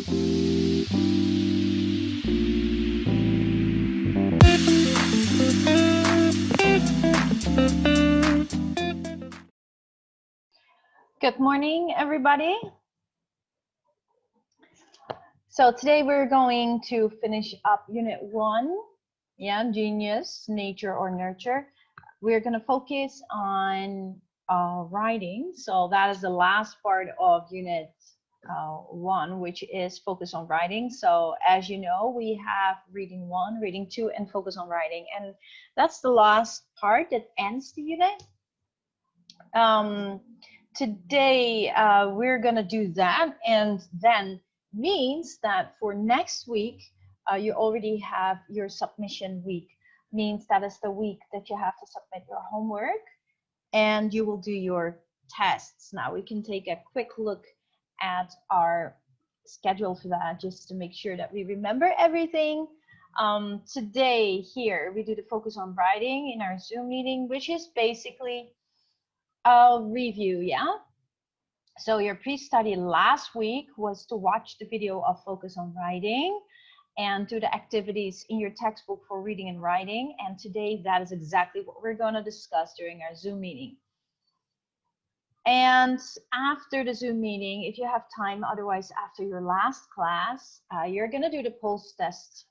Good morning, everybody. So today we're going to finish up Unit 1, Genius, Nature or Nurture. We're going to focus on writing. So that is the last part of Unit 1, which is focus on writing. So as you know, we have reading 1, reading 2, and focus on writing. And that's the last part that ends the unit. Today we're gonna do that, and then means that for next week you already have your submission week. Means that is the week that you have to submit your homework and you will do your tests. Now we can take a quick look at our schedule for that, just to make sure that we remember everything. Today here we do the focus on writing in our Zoom meeting, which is basically a review. So your pre-study last week was to watch the video of focus on writing and do the activities in your textbook for reading and writing. And today that is exactly what we're going to discuss during our Zoom meeting. And after the Zoom meeting, if you have time, otherwise after your last class, you're going to do the post-test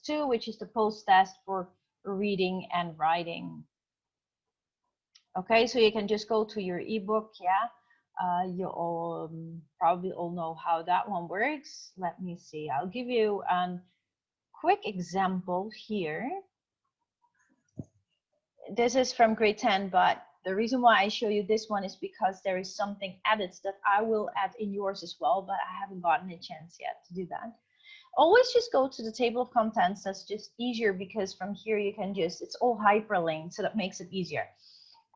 2, which is the post-test for reading and writing. Okay, so you can just go to your ebook. You all probably all know how that one works. Let me see. I'll give you a quick example here. This is from grade 10, but the reason why I show you this one is because there is something added that I will add in yours as well, but I haven't gotten a chance yet to do that. Always just go to the table of contents. That's just easier because from here you can just, it's all hyperlinked, so that makes it easier.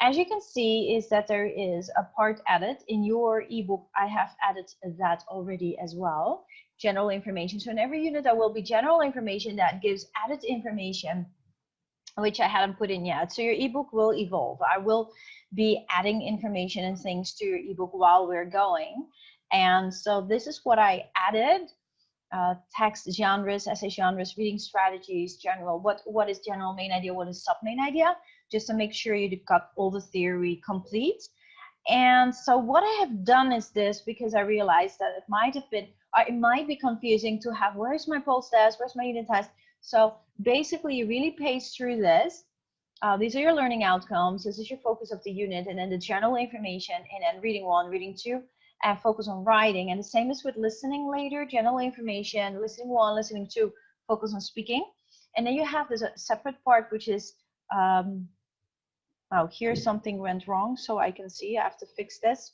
As you can see is that there is a part added in your ebook. I have added that already as well. General information. So in every unit there will be general information that gives added information, which I hadn't put in yet. So your ebook will evolve. I will be adding information and things to your ebook while we're going. And so this is what I added. Text genres, essay genres, reading strategies, general. What is general main idea? What is sub main idea? Just to make sure you got all the theory complete. And so what I have done is this, because I realized that it might be confusing to have, where's my post test, where's my unit test? So basically you really pace through this. These are your learning outcomes. This is your focus of the unit, and then the general information, and then reading 1, reading 2, and focus on writing. And the same is with listening later, general information, listening 1, listening 2, focus on speaking. And then you have this separate part, which is, oh, here something went wrong, so I can see I have to fix this.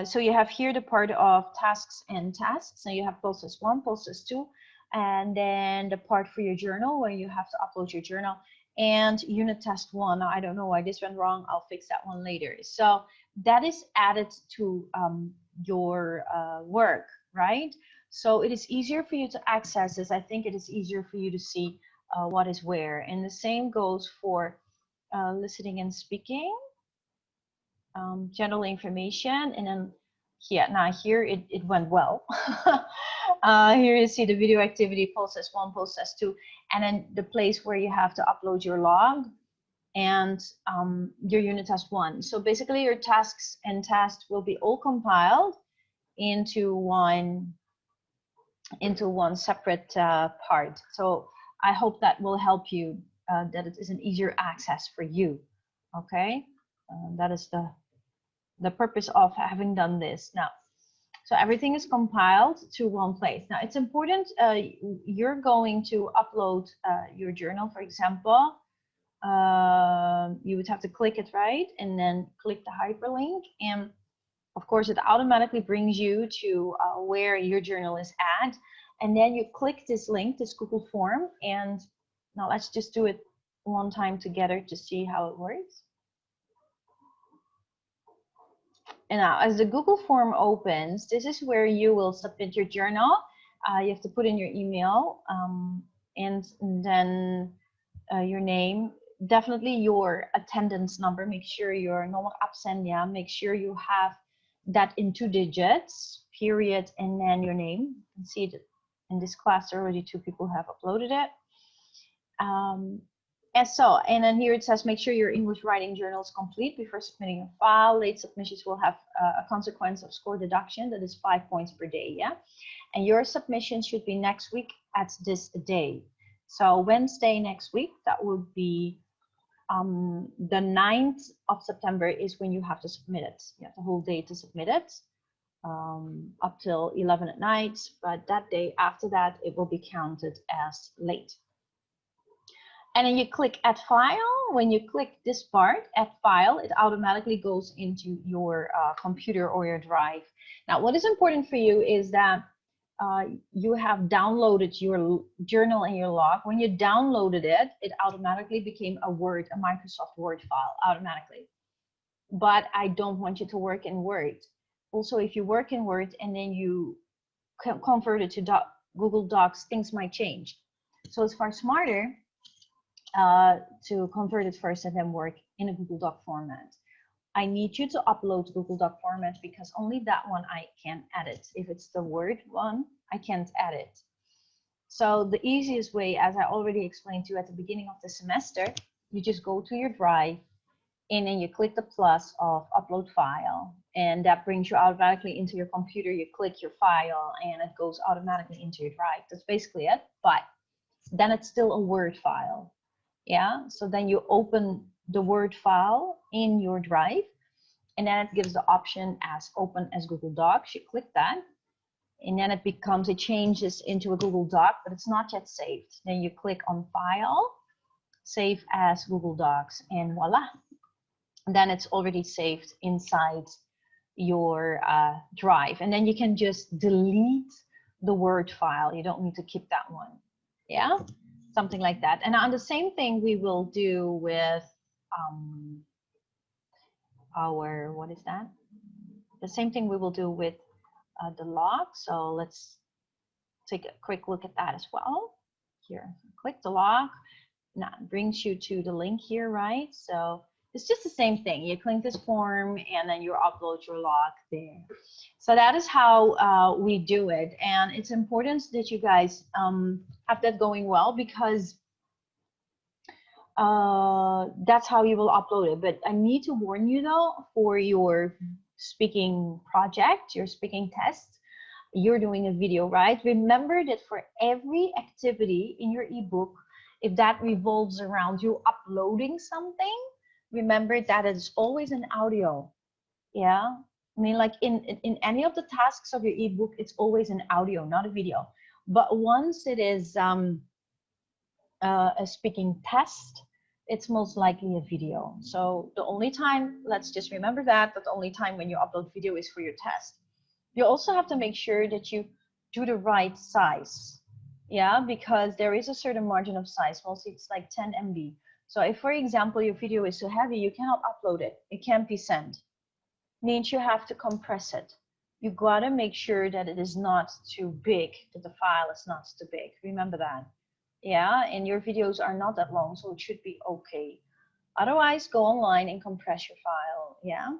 So you have here the part of tasks and tasks. So you have post-test 1, post-test 2, and then the part for your journal where you have to upload your journal, and unit test 1. Now, I don't know why this went wrong. I'll fix that one later. So that is added to your work, right? So it is easier for you to access this. I think it is easier for you to see what is where. And the same goes for listening and speaking, general information, and then now here it went well. Here you see the video activity, post-test 1, post-test 2, and then the place where you have to upload your log and your unit test 1. So basically your tasks and tests will be all compiled into one separate part. So I hope that will help you, that it is an easier access for you. Okay, that is the purpose of having done this now. So everything is compiled to one place. Now it's important, you're going to upload your journal, for example. You would have to click it, right? And then click the hyperlink. And of course, it automatically brings you to where your journal is at. And then you click this link, this Google form. And now let's just do it one time together to see how it works. And now as the Google form opens, this is where you will submit your journal. You have to put in your email and then your name, definitely your attendance number. Make sure your normal absent, make sure you have that in 2 digits, period, and then your name. You can see that in this class already 2 people have uploaded it. And then here it says, make sure your English writing journal is complete before submitting your file. Late submissions will have a consequence of score deduction. That is 5 points per day, yeah? And your submission should be next week at this day. So Wednesday next week, that would be the 9th of September is when you have to submit it. You have the whole day to submit it, up till 11 at night. But that day after that, it will be counted as late. And then you click add file. When you click this part, add file, it automatically goes into your computer or your drive. Now, what is important for you is that you have downloaded your journal and your log. When you downloaded it, it automatically became a Microsoft Word file automatically. But I don't want you to work in Word. Also, if you work in Word and then you convert it to Google Docs, things might change. So it's far smarter to convert it first and then work in a Google Doc format. I need you to upload Google Doc format because only that one I can edit. If it's the Word one, I can't edit. So the easiest way, as I already explained to you at the beginning of the semester, you just go to your drive and then you click the plus of upload file, and that brings you automatically into your computer. You click your file and it goes automatically into your drive. That's basically it, but then it's still a Word file. Yeah, so then you open the Word file in your drive, and then it gives the option as open as Google Docs. You click that, and then it changes into a Google Doc, but it's not yet saved. Then you click on File, Save as Google Docs, and voila. And then it's already saved inside your drive. And then you can just delete the Word file. You don't need to keep that one. Yeah? Something like that. And on the same thing we will do with what is that? The same thing we will do with the log. So let's take a quick look at that as well. Here, click the log. Now it brings you to the link here, right? So it's just the same thing. You click this form and then you upload your log there. So that is how we do it. And it's important that you guys have that going well, because that's how you will upload it. But I need to warn you though, for your speaking project, your speaking test, you're doing a video, right? Remember that for every activity in your ebook, if that revolves around you uploading something, remember that it's always an audio. Yeah, I mean, like in any of the tasks of your ebook, it's always an audio, not a video. But once it is a speaking test, it's most likely a video. So the only time, let's just remember that the only time when you upload video is for your test. You also have to make sure that you do the right size. Yeah, because there is a certain margin of size. Mostly it's like 10 MB. So if, for example, your video is so heavy, you cannot upload it. It can't be sent. Means you have to compress it. You gotta make sure that it is not too big, that the file is not too big. Remember that. Yeah, and your videos are not that long, so it should be okay. Otherwise, go online and compress your file. Yeah.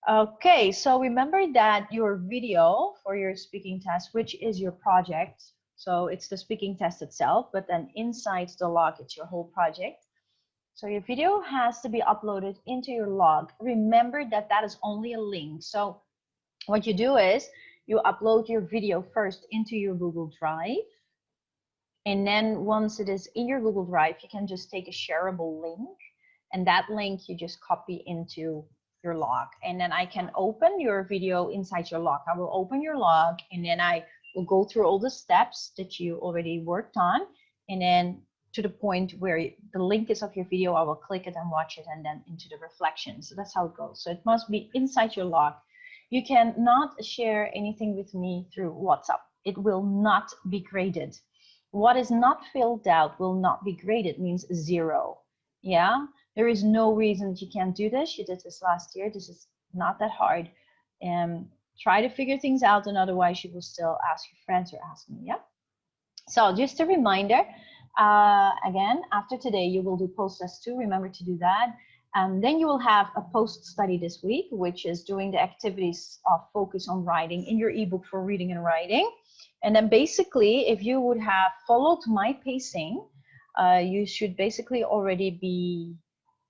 Okay, so remember that your video for your speaking test, which is your project, so it's the speaking test itself, but then inside the log, it's your whole project. So your video has to be uploaded into your log. Remember that that is only a link. So what you do is you upload your video first into your Google Drive. And then once it is in your Google Drive, you can just take a shareable link. And that link you just copy into your log. And then I can open your video inside your log. I will open your log and then I will go through all the steps that you already worked on. And then to the point where the link is of your video, I will click it and watch it and then into the reflection. So that's how it goes. So it must be inside your log. You cannot share anything with me through WhatsApp. It will not be graded. What is not filled out will not be graded, means 0. Yeah, there is no reason that you can't do this. You did this last year. This is not that hard. Try to figure things out, and otherwise you will still ask your friends or ask me. Yeah. So just a reminder, again, after today you will do post test 2. Remember to do that. And then you will have a post-study this week, which is doing the activities of focus on writing in your ebook for reading and writing. And then basically, if you would have followed my pacing, you should basically already be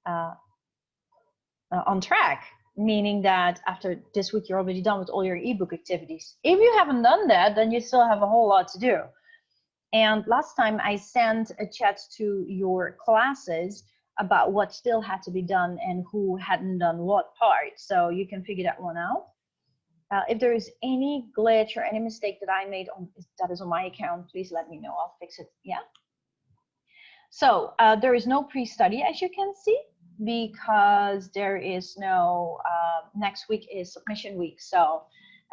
on track, meaning that after this week, you're already done with all your ebook activities. If you haven't done that, then you still have a whole lot to do. And last time I sent a chat to your classes about what still had to be done and who hadn't done what part. So you can figure that one out. If there is any glitch or any mistake that I made that is on my account, please let me know. I'll fix it. Yeah. So there is no pre-study, as you can see, because there is no, next week is submission week. So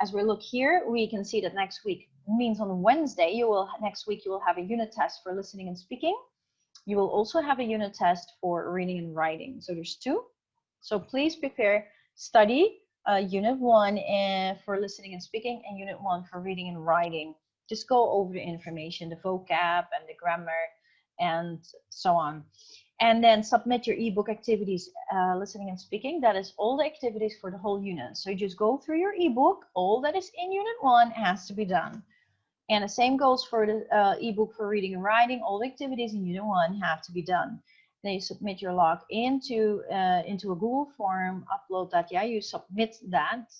as we look here, we can see that next week means on Wednesday, next week you will have a unit test for listening and speaking. You will also have a unit test for reading and writing. So there's 2. So please prepare, study unit 1 for listening and speaking and unit 1 for reading and writing. Just go over the information, the vocab and the grammar and so on. And then submit your ebook activities, listening and speaking. That is all the activities for the whole unit. So you just go through your ebook. All that is in unit 1 has to be done. And the same goes for the ebook for reading and writing. All the activities in unit 1 have to be done. Then you submit your log into a Google form, upload that. Yeah, you submit that.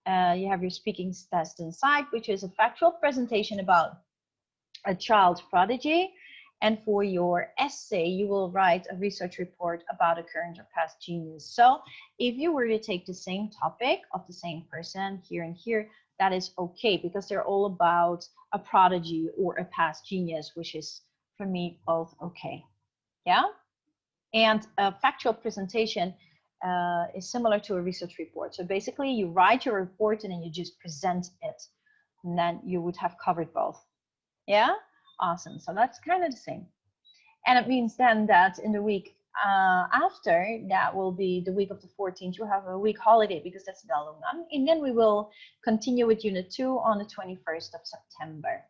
You have your speaking test inside, which is a factual presentation about a child prodigy. And for your essay, you will write a research report about a current or past genius. So if you were to take the same topic of the same person here and here, that is okay, because they're all about a prodigy or a past genius, which is, for me, both okay. Yeah? And a factual presentation is similar to a research report. So basically, you write your report and then you just present it. And then you would have covered both. Yeah? Awesome. So that's kind of the same. And it means then that in the week after, that will be the week of the 14th, you have a week holiday because that's Galungan. And then we will continue with unit 2 on the 21st of September.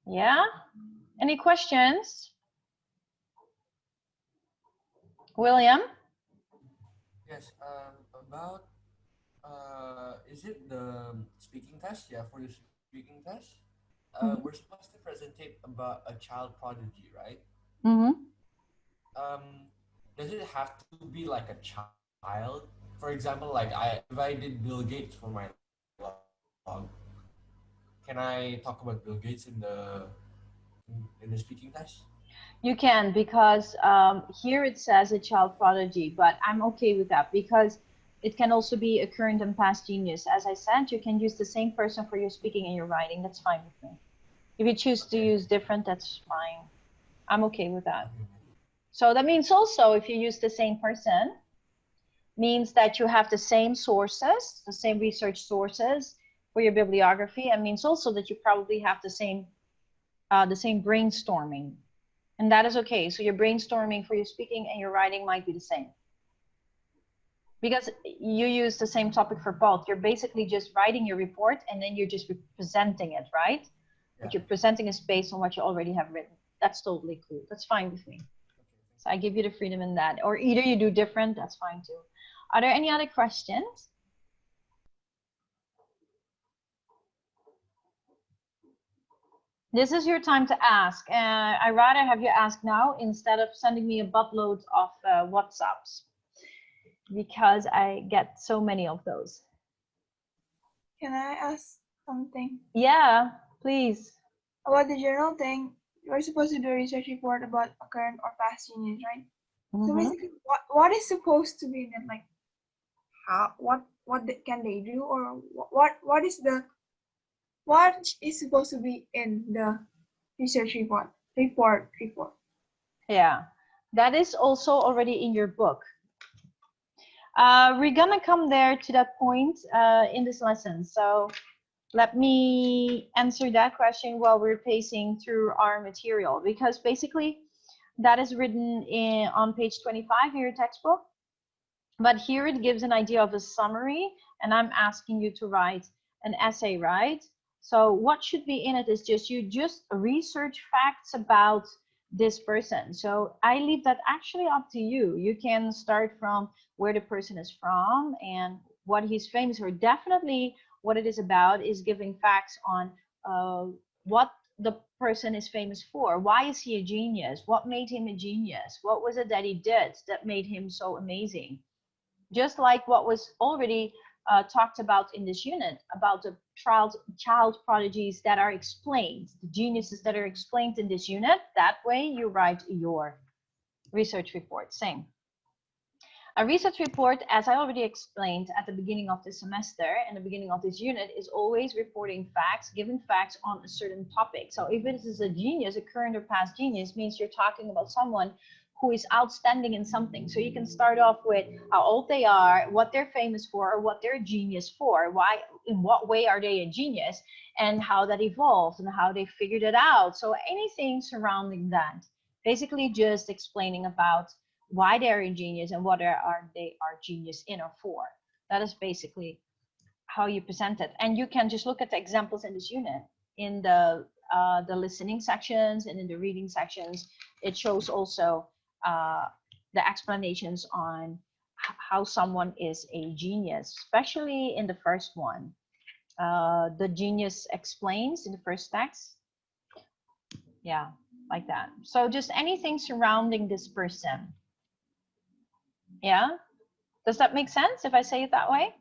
Yeah? Any questions? William? Yes, about is it the speaking test? Yeah, for the speaking test, we're supposed to presentate about a child prodigy, right? Um, does it have to be like a child? For example, like if I did Bill Gates for my log, can I talk about Bill Gates in the speaking test? You can, because here it says a child prodigy, but I'm okay with that because it can also be a current and past genius. As I said, you can use the same person for your speaking and your writing. That's fine with me. If you choose to use different, that's fine. I'm okay with that. So that means also if you use the same person, means that you have the same sources, the same research sources for your bibliography, and means also that you probably have the same brainstorming. And that is okay. So your brainstorming for your speaking and your writing might be the same. Because you use the same topic for both. You're basically just writing your report and then you're just presenting it, right? Yeah. But you're presenting is based on what you already have written. That's totally cool. That's fine with me. Okay. So I give you the freedom in that. Or either you do different, that's fine too. Are there any other questions? This is your time to ask. I'd rather have you ask now instead of sending me a buttload of WhatsApps, because I get so many of those. Can I ask something? Yeah, please. About the journal thing, you're supposed to do a research report about a current or past genius, right? So basically, what is supposed to be in it? Like, what can they do, or what is supposed to be in the research report? Yeah, that is also already in your book. We're gonna come there to that point in this lesson. So let me answer that question while we're pacing through our material, because basically that is written on page 25 in your textbook. But here it gives an idea of a summary, and I'm asking you to write an essay, right? So what should be in it is just research facts about this person. So I leave that actually up to you. You can start from where the person is from and what he's famous for. Definitely what it is about is giving facts on what the person is famous for. Why is he a genius? What made him a genius? What was it that he did that made him so amazing? Just like what was already talked about in this unit about the child prodigies that are explained, the geniuses that are explained in this unit. That way you write your research report. Same. A research report, as I already explained at the beginning of the semester and the beginning of this unit, is always reporting facts, giving facts on a certain topic. So if it is a genius, a current or past genius, means you're talking about someone who is outstanding in something. So you can start off with how old they are, what they're famous for, or what they're a genius for, why, in what way are they a genius, and how that evolved and how they figured it out. So anything surrounding that, basically just explaining about why they're a genius and what they are genius in or for. That is basically how you present it. And you can just look at the examples in this unit in the listening sections and in the reading sections. It shows also the explanations on how someone is a genius, especially in the first one. The genius explains in the first text. Yeah, like that. So just anything surrounding this person. Yeah, does that make sense if I say it that way?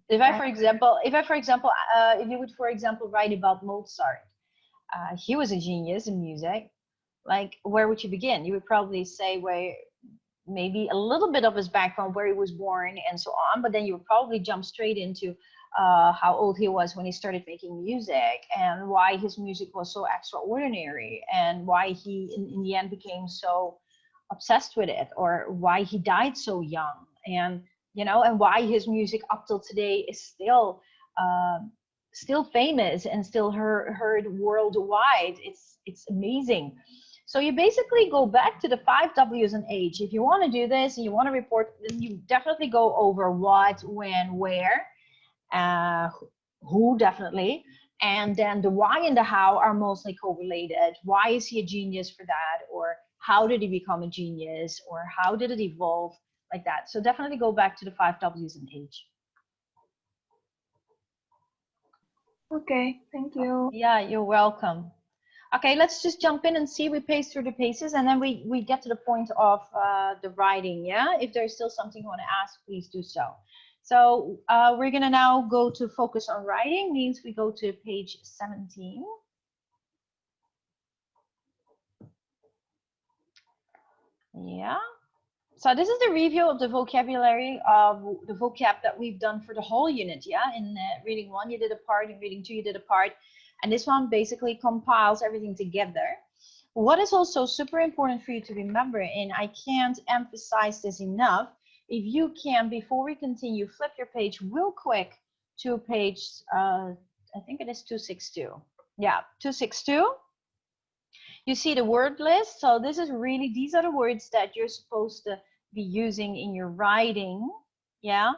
If I, for example, if you would, for example, write about Mozart, he was a genius in music. Like, where would you begin? You would probably say where maybe a little bit of his background, where he was born and so on, but then you would probably jump straight into how old he was when he started making music and why his music was so extraordinary and why he in the end became so obsessed with it, or why he died so young, and and why his music up till today is still famous and still heard worldwide. It's amazing. So you basically go back to the 5 W's and H. If you want to do this and you want to report, then you definitely go over what, when, where, who, definitely. And then the why and the how are mostly correlated. Why is he a genius for that? Or how did he become a genius? Or how did it evolve? Like that. So definitely go back to the 5 W's and H. Okay, thank you. Yeah, you're welcome. Okay, let's just jump in and see. We pace through the paces and then we get to the point of the writing. Yeah, if there's still something you want to ask, please do so. So we're gonna now go to focus on writing, means we go to page 17. Yeah. So this is the review of the vocabulary of the vocab that we've done for the whole unit. Yeah, in reading 1 you did a part, in reading 2 you did a part, and this one basically compiles everything together. What is also super important for you to remember, and I can't emphasize this enough, if you can, before we continue, flip your page real quick to page, I think it is 262. Yeah, 262. You see the word list. So this is really, these are the words that you're supposed to be using in your writing. Yeah.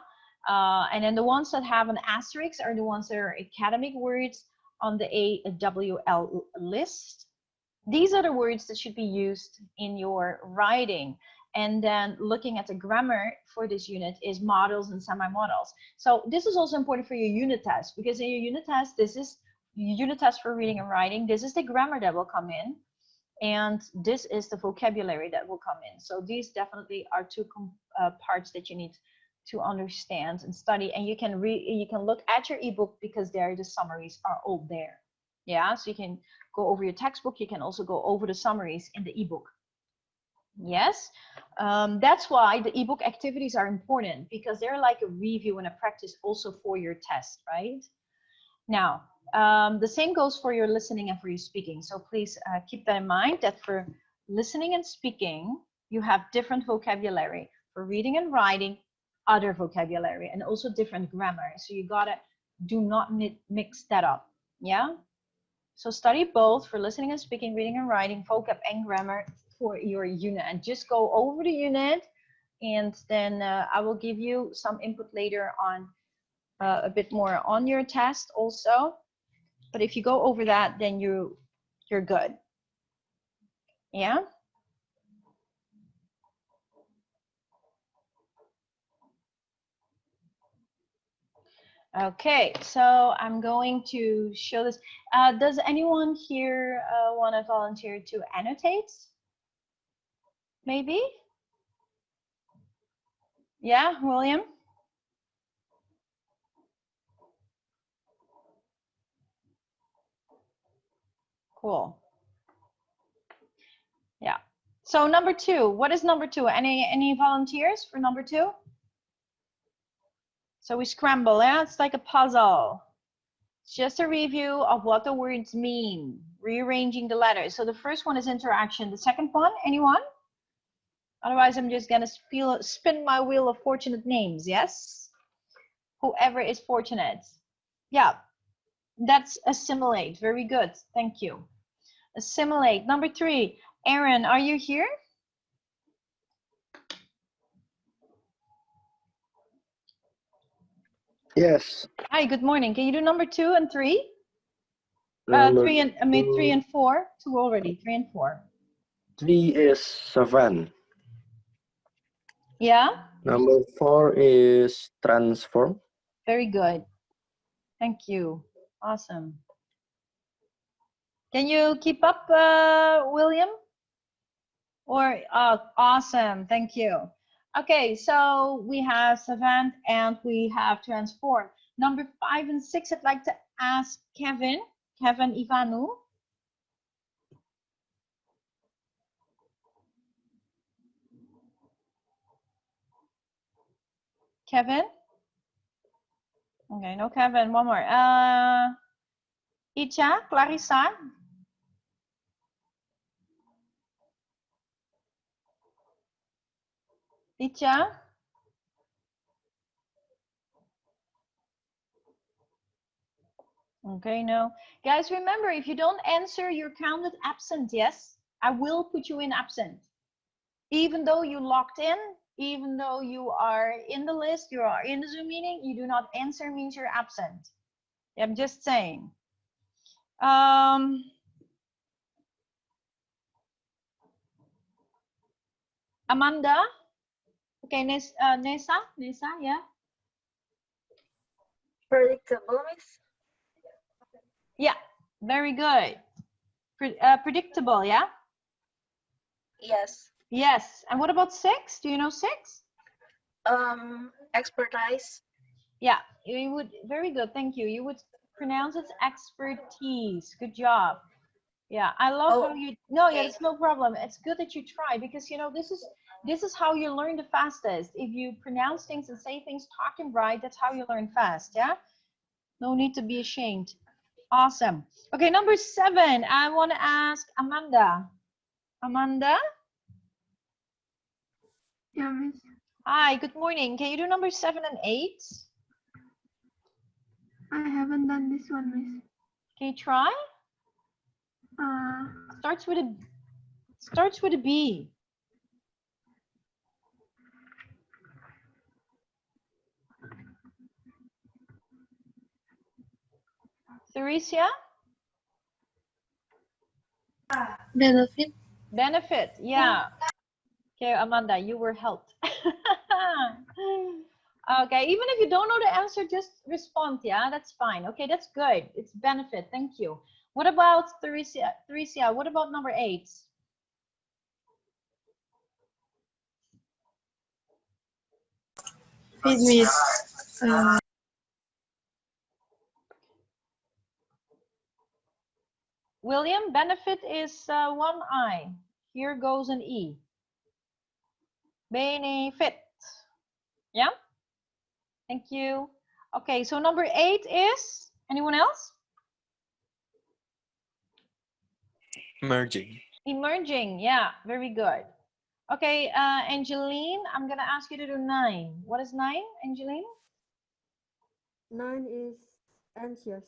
And then the ones that have an asterisk are the ones that are academic words on the AWL list. These are the words that should be used in your writing. And then looking at the grammar for this unit is models and semi-models. So this is also important for your unit test, because in your unit test, this is unit test for reading and writing. This is the grammar that will come in. And this is the vocabulary that will come in. So these definitely are two parts that you need to understand and study. And you can look at your ebook, because there the summaries are all there. Yeah, so you can go over your textbook. You can also go over the summaries in the ebook. Yes, that's why the ebook activities are important, because they're like a review and a practice also for your test, right? Now, the same goes for your listening and for your speaking. So please keep that in mind, that for listening and speaking, you have different vocabulary. For reading and writing, other vocabulary, and also different grammar. So you gotta do not mix that up. Yeah. So study both for listening and speaking, reading and writing, vocab and grammar for your unit. And just go over the unit, and then I will give you some input later on a bit more on your test also. But if you go over that, then you're good. Yeah. Okay, so I'm going to show this. Does anyone here want to volunteer to annotate? Maybe? Yeah, William? Cool. Yeah. So number 2, what is number 2? Any volunteers for number 2? So we scramble, yeah? It's like a puzzle. It's just a review of what the words mean, rearranging the letters. So the first one is interaction. The second one, anyone? Otherwise, I'm just gonna spin my wheel of fortunate names, yes? Whoever is fortunate. Yeah, that's assimilate. Very good, thank you. Assimilate. Number 3, Aaron, are you here? Yes. Hi, good morning. Can you do number 2 and 3? Number 3 and I mean 3 two- and 4. 2 already. 3 and 4. 3 is savant. Yeah. Number 4 is transform. Very good. Thank you. Awesome. Can you keep up, William? Or awesome. Thank you. Okay, so we have savant and we have transform. Number 5 and 6, I'd like to ask Kevin Ivanu. Kevin? Okay, no Kevin. One more. Icha, Clarissa. Icha. Okay, no. Guys, remember, if you don't answer, you're counted absent, yes? I will put you in absent. Even though you logged in, even though you are in the list, you are in the Zoom meeting, you do not answer means you're absent. I'm just saying. Amanda? Okay, Nessa, yeah? Predictable, Miss? Yeah, very good. Predictable, yeah? Yes. Yes. And what about 6? Do you know 6? Expertise. Yeah, you would, very good, thank you. You would pronounce it expertise. Good job. Yeah, I love how you, no, yeah, it's no problem. It's good that you try because, you know, this is how you learn the fastest. If you pronounce things and say things talking right, that's how you learn fast, yeah? No need to be ashamed. Awesome. Okay, number 7, I want to ask Amanda. Amanda? Yeah, Miss. Hi, good morning. Can you do number 7 and 8? I haven't done this one, Miss. Can you try? Starts with a B. Theresia? Benefit. Benefit, yeah. Okay, Amanda, you were helped. Okay, even if you don't know the answer, just respond, yeah? That's fine. Okay, that's good. It's benefit, thank you. What about Theresia? Theresia, what about number 8? Miss. William, benefit is 1 I. Here goes an E. Benefit. Yeah? Thank you. Okay, so number 8 is, anyone else? Merging. Emerging, yeah, very good. Okay, Angeline, I'm gonna ask you to do 9. What is 9, Angeline? 9 is anxious.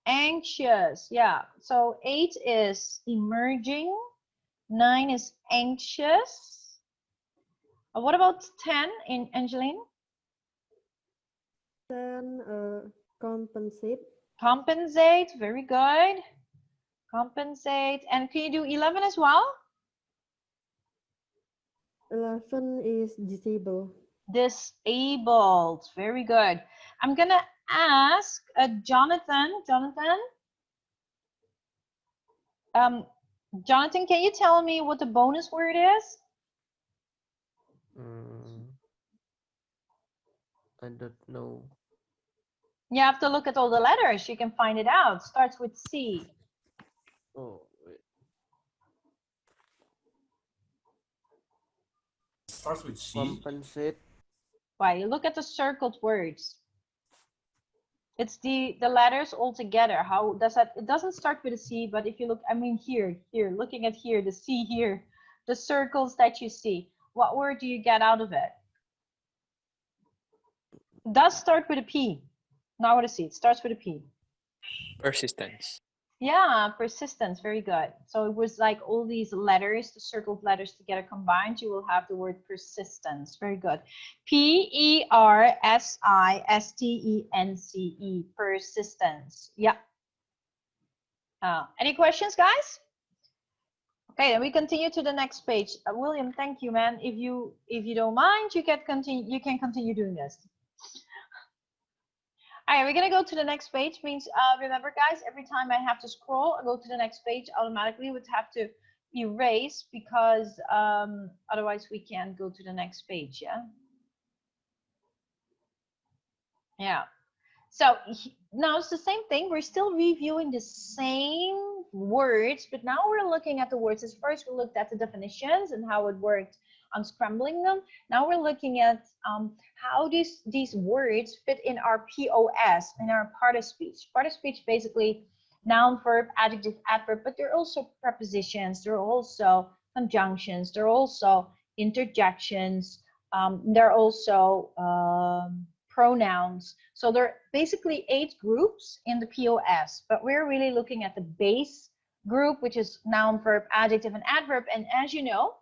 Anxious, yeah. So 8 is emerging, 9 is anxious. What about 10 in Angeline? 10 compensate. Compensate, very good. Compensate. And can you do 11 as well? 11 is disable. Disabled. Very good. I'm gonna ask Jonathan. Jonathan, can you tell me what the bonus word is? I don't know. You have to look at all the letters. You can find it out. Starts with C. Oh, wait. Starts with C. Compensate. Why? You look at the circled words. It's the letters all together. How does that? It doesn't start with a C, but if you look, I mean here, looking at here, the C here, the circles that you see. What word do you get out of it? It does start with a P, not with a C. It starts with a P. Persistence. Yeah, persistence. Very good. So it was like all these letters, the circled letters together combined, you will have the word persistence. Very good. Persistence. Persistence. Yeah. Any questions, guys? Okay, then we continue to the next page. William, thank you, man. If you don't mind, you can continue doing this. All right, we're gonna go to the next page. Means remember, guys, every time I have to scroll and go to the next page, automatically would have to erase because otherwise we can't go to the next page. Yeah. Yeah. So now it's the same thing. We're still reviewing the same words, but now we're looking at the words. As first we looked at the definitions and how it worked on scrambling them. Now we're looking at how these words fit in our POS, in our part of speech. Part of speech, basically noun, verb, adjective, adverb, but they're also prepositions. They're also conjunctions. They're also interjections. They're also pronouns. So there are basically 8 groups in the POS, but we're really looking at the base group, which is noun, verb, adjective, and adverb. And as you know,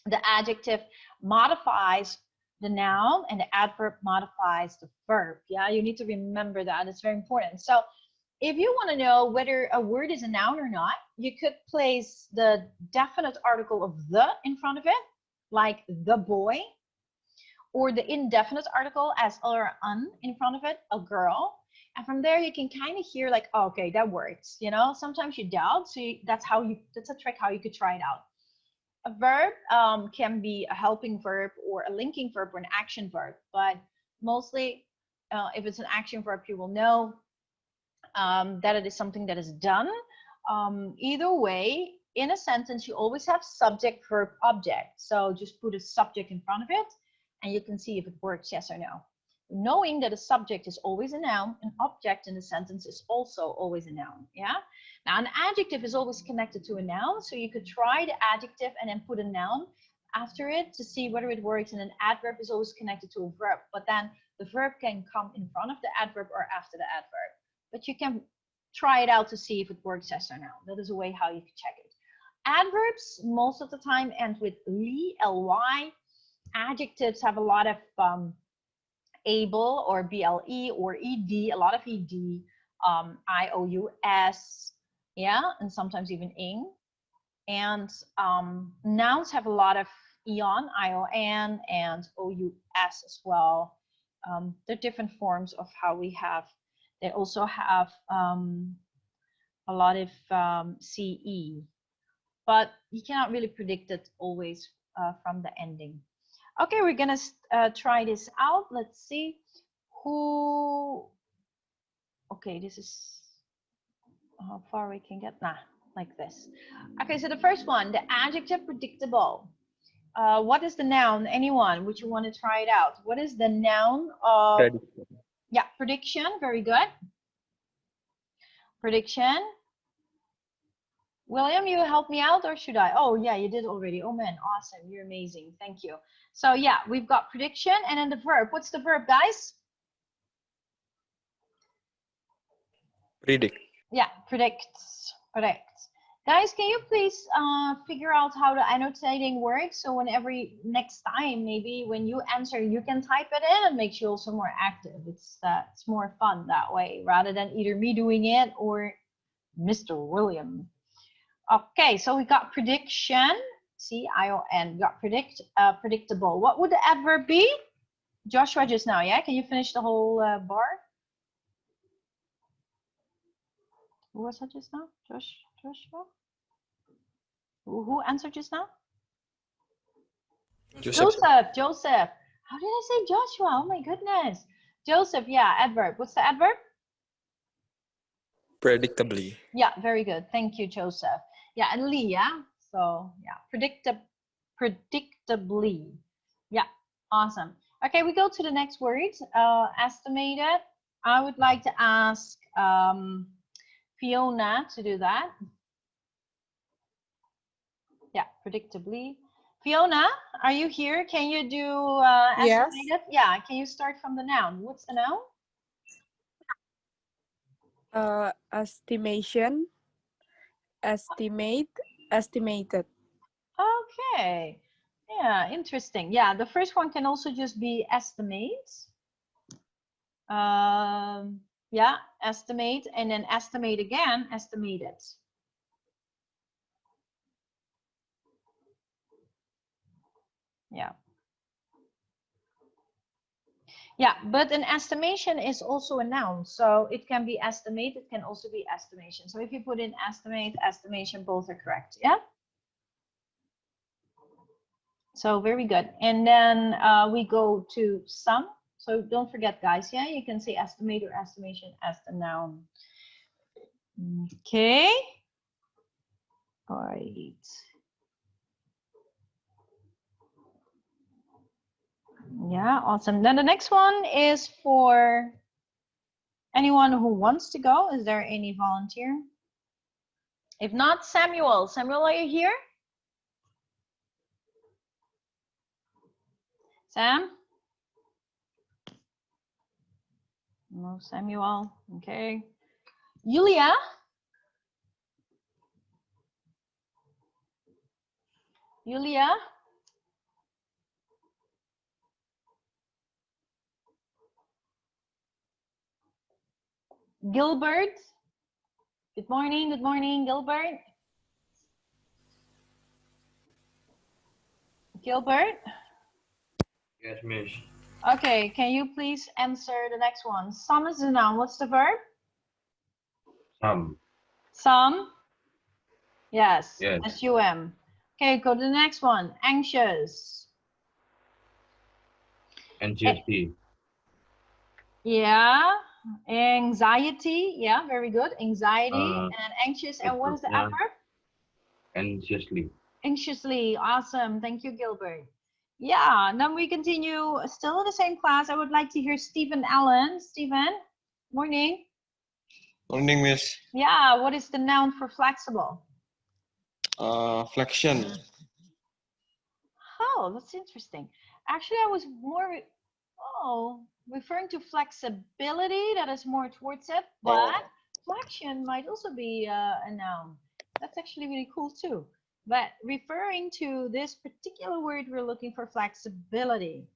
the adjective modifies the noun and the adverb modifies the verb. Yeah, you need to remember that. It's very important. So if you want to know whether a word is a noun or not, you could place the definite article of the in front of it, like the boy, or the indefinite article as or un in front of it, a girl. And from there you can kind of hear like, oh, okay, that works. You know, sometimes you doubt, so that's a trick how you could try it out. A verb can be a helping verb or a linking verb or an action verb, but mostly if it's an action verb, you will know that it is something that is done. Either way, in a sentence, you always have subject, verb, object. So just put a subject in front of it and you can see if it works, yes or no. Knowing that a subject is always a noun, an object in a sentence is also always a noun, yeah? Now, an adjective is always connected to a noun, so you could try the adjective and then put a noun after it to see whether it works, and an adverb is always connected to a verb, but then the verb can come in front of the adverb or after the adverb. But you can try it out to see if it works, yes or no. That is a way how you can check it. Adverbs, most of the time, end with ly, ly. Adjectives have a lot of able or ble or ed, a lot of ed, ious, yeah, and sometimes even ing. And nouns have a lot of ion, ion, and ous as well. They're different forms of how we have. They also have a lot of ce, but you cannot really predict it always from the ending. Okay, we're gonna try this out. Let's see who. Okay, this is how far we can get. Like this. Okay, so the first one, the adjective predictable. What is the noun? Anyone? Would you want to try it out? What is the noun of? Prediction. Yeah, prediction. Very good. Prediction. William, you help me out or should I? Oh, yeah, you did already. Oh, man, awesome. You're amazing. Thank you. So, yeah, we've got prediction and then the verb. What's the verb, guys? Predict. Yeah, predicts. Predicts. Guys, can you please figure out how the annotating works? So whenever next time, maybe when you answer, you can type it in. It makes you also more active. It's more fun that way rather than either me doing it or Mr. William. Okay, so we got prediction C-I-O-N. Got predictable. What would the adverb be? Joshua just now, yeah? Can you finish the whole bar? Who was that just now? Joshua? Who answered just now? Joseph. Joseph. How did I say Joshua? Oh my goodness. Joseph, yeah, adverb. What's the adverb? Predictably. Yeah, very good. Thank you, Joseph. Yeah, and Lee, yeah? So, yeah, predictably. Yeah, awesome. Okay, we go to the next word, estimated. I would like to ask Fiona to do that. Yeah, predictably. Fiona, are you here? Can you do Yes. estimated? Yeah, can you start from the noun? What's the noun? Estimation, estimate, estimated. Okay. Yeah, interesting. Yeah, the first one can also just be estimate. Yeah, estimate, and then estimate again, estimated. Yeah. Yeah, but an estimation is also a noun. So it can be estimate, it can also be estimation. So if you put in estimate, estimation, both are correct. Yeah. So very good. And then we go to sum. So don't forget, guys, yeah, you can say estimate or estimation as the noun. Okay. All right. Yeah, awesome. Then the next one is for anyone who wants to go. Is there any volunteer? If not, Samuel. Samuel, are you here? Sam? No, Samuel. Okay. Julia? Julia? Gilbert? Good morning, Gilbert. Gilbert? Yes, miss. Okay, can you please answer the next one? Some is the noun. What's the verb? Some. Some? Yes, Yes. S-U-M. Okay, go to the next one. Anxious. NGSP. Yeah. Anxiety. Yeah, very good. Anxiety and anxious. And what is the Yeah. adverb? Anxiously. Anxiously. Awesome. Thank you, Gilbert. Yeah, then we continue still in the same class. I would like to hear Stephen Allen. Stephen, morning. Morning, Miss. Yeah, what is the noun for flexible? Flexion. Oh, that's interesting. Actually, I was more referring to flexibility. That is more towards it, but flexion might also be a noun. That's actually really cool too. But referring to this particular word, we're looking for flexibility.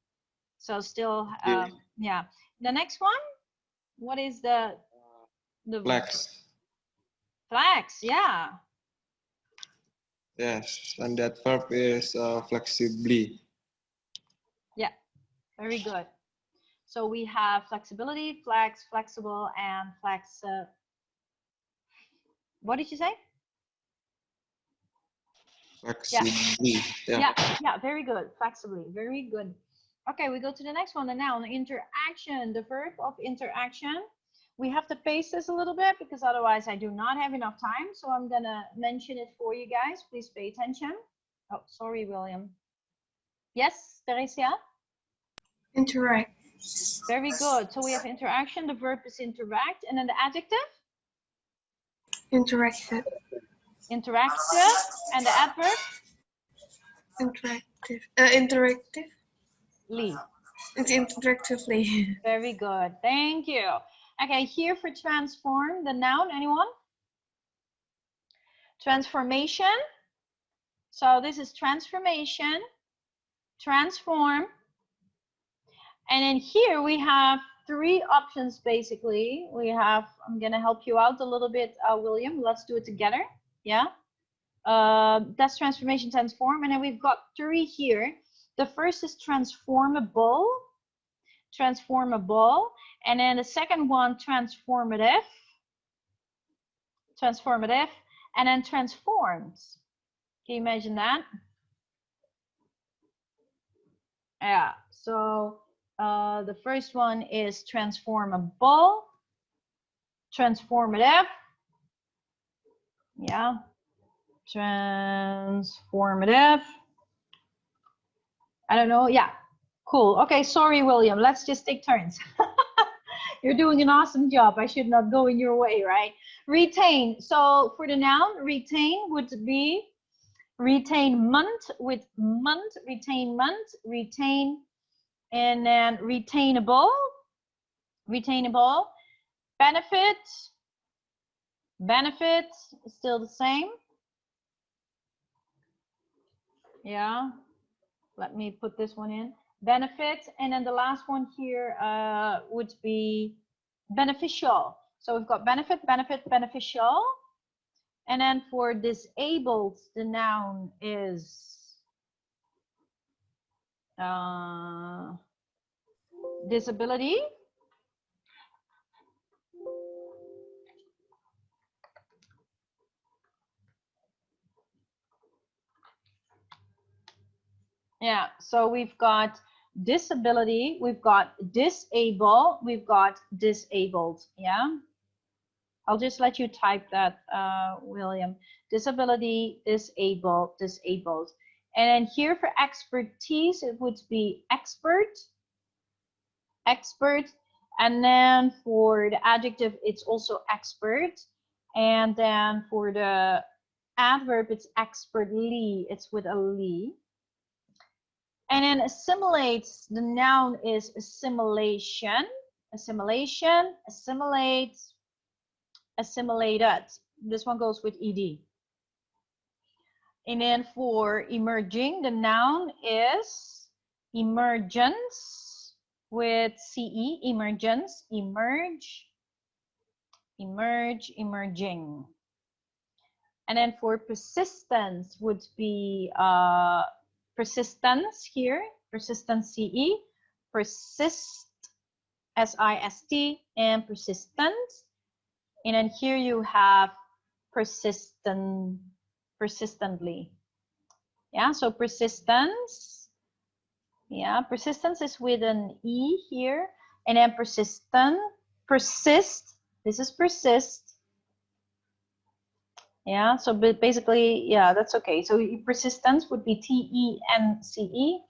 So still, yeah. The next one, what is the Flex. Flex, yeah. Yes, and that verb is flexibly. Yeah, very good. So we have flexibility, flex, flexible, and flex. What did you say? Flexibly. Yeah, very good. Flexibly, very good. Okay, we go to the next one. The noun, interaction, the verb of interaction. We have to paste this a little bit because otherwise I do not have enough time. So I'm gonna mention it for you guys. Please pay attention. Oh, sorry, William. Yes, Teresia? Interact. Very good. So we have interaction, the verb is interact, and then the adjective? Interactive. Interactive, and the adverb? Interactive. Interactive. Lee. It's interactively. Very good. Thank you. Okay, here for transform, the noun, anyone? Transformation. So this is transformation, transform. And then here we have three options basically. We have, I'm gonna help you out a little bit, William. Let's do it together. Yeah. That's transformation tense form. And then we've got 3 here. The first is transformable. Transformable. And then the second one, transformative. Transformative. And then transforms. Can you imagine that? Yeah. So the first one is transformable. Transformative. Yeah. Transformative. I don't know. Yeah. Cool. Okay. Sorry, William. Let's just take turns. You're doing an awesome job. I should not go in your way, right? Retain. So for the noun, retain would be retain month with month, retain month, retain, and then retainable, retainable. Benefit, benefit is still the same. Yeah, let me put this one in. Benefit, and then the last one here would be beneficial. So we've got benefit, benefit, beneficial. And then for disabled, the noun is disability. Yeah, so we've got disability, we've got disable, we've got disabled. Yeah, I'll just let you type that, William. Disability, disabled, disabled. And then here for expertise, it would be expert, expert. And then for the adjective, it's also expert. And then for the adverb, it's expertly, it's with a ly. And then assimilates, the noun is assimilation, assimilation, assimilate, assimilated. This one goes with ed. And then for emerging, the noun is emergence with ce, emergence, emerge, emerge, emerging. And then for persistence would be persistence here, persistence CE, persist, SIST, and persistence. And then here you have persistent, persistently. Yeah, so persistence. Yeah, persistence is with an E here. And then persistent, persist, this is persist. Yeah, so basically, yeah, that's okay. So persistence would be TENCE.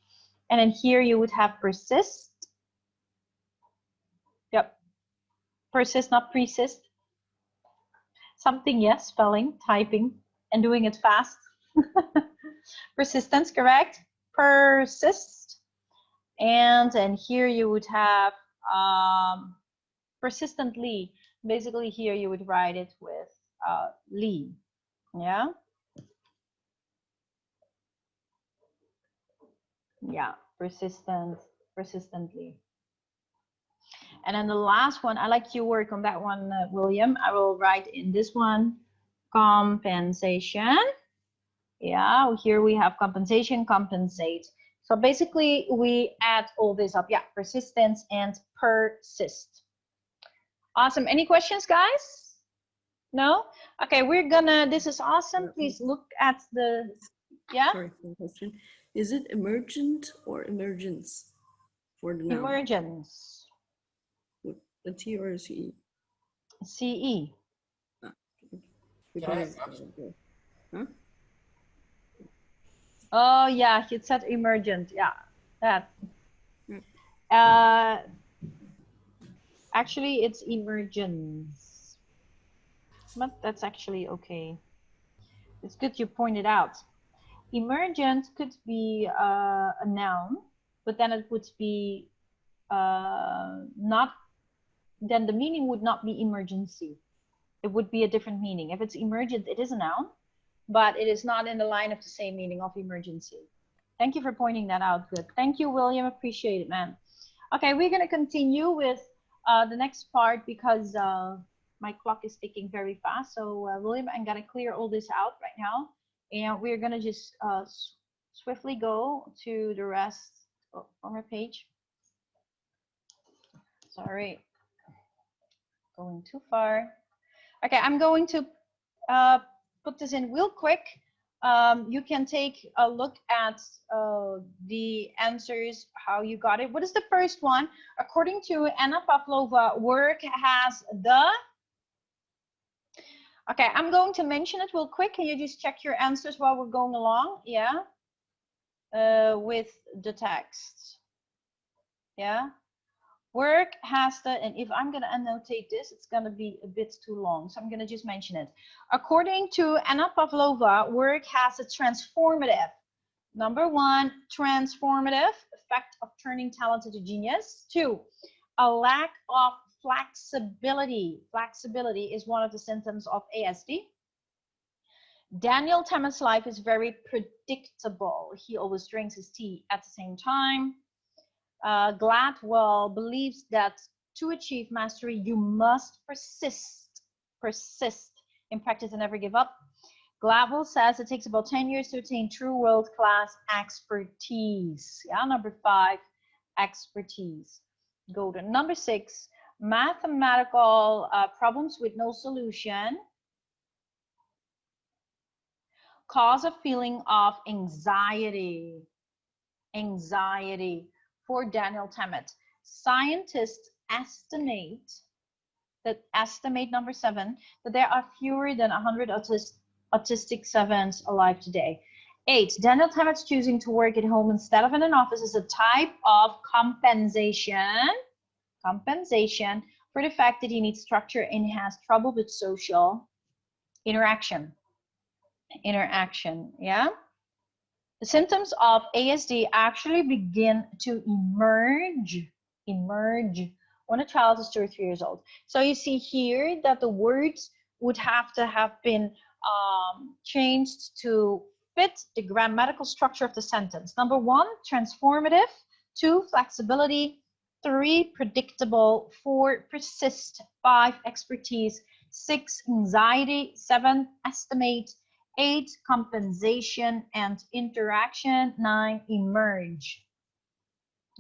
And then here you would have persist. Yep. Persist, not persist. Something, yes, spelling, typing, and doing it fast. Persistence, correct. Persist. And here you would have persistently. Basically, here you would write it with ly. Yeah. Yeah, persistent, persistently. And then the last one, I like your work on that one, William. I will write in this one, compensation. Yeah, here we have compensation, compensate. So basically we add all this up. Yeah, persistence and persist. Awesome. Any questions, guys? No? Okay, we're gonna, this is awesome. Please look at the, yeah? Sorry for the question. Is it emergent or emergence for the noun? Emergence. A T or a CE? CE. Ah, Can because, I ask? huh? Oh yeah, it said emergent. Yeah, that. Actually, it's emergence, but that's actually okay. It's good you pointed out. Emergent could be a noun, but then it would be not. Then the meaning would not be emergency. It would be a different meaning. If it's emergent, it is a noun, but it is not in the line of the same meaning of emergency. Thank you for pointing that out. Good. Thank you, William. Appreciate it, man. Okay, we're going to continue with the next part because my clock is ticking very fast. So, William, I'm going to clear all this out right now. And we're gonna just swiftly go to the rest on our page. Sorry, going too far. Okay, I'm going to put this in real quick. You can take a look at the answers, how you got it. What is the first one? According to Anna Pavlova, work has the... Okay, I'm going to mention it real quick. Can you just check your answers while we're going along? Yeah, with the text. Yeah. Work has the, and if I'm going to annotate this, it's going to be a bit too long. So I'm going to just mention it. According to Anna Pavlova, work has a transformative. Number one, transformative effect of turning talent into genius. Two, a lack of flexibility. Flexibility is one of the symptoms of ASD. Daniel Tammen's life is very predictable. He always drinks his tea at the same time. Gladwell believes that to achieve mastery, you must persist in practice and never give up. Gladwell says it takes about 10 years to attain true world-class expertise. Yeah, number 5, expertise. Go to number 6, mathematical problems with no solution cause a feeling of anxiety. For Daniel Tammet. Scientists estimate number 7, that there are fewer than 100 autistic savants alive today. 8, Daniel Tammet's choosing to work at home instead of in an office is a type of compensation for the fact that he needs structure and he has trouble with social interaction. Yeah. The symptoms of ASD actually begin to emerge when a child is 2 or 3 years old. So you see here that the words would have to have been changed to fit the grammatical structure of the sentence. Number 1, transformative. 2, flexibility. 3, predictable. 4, persist. 5, expertise. 6, anxiety. 7, estimate. 8, compensation and interaction. 9, emerge.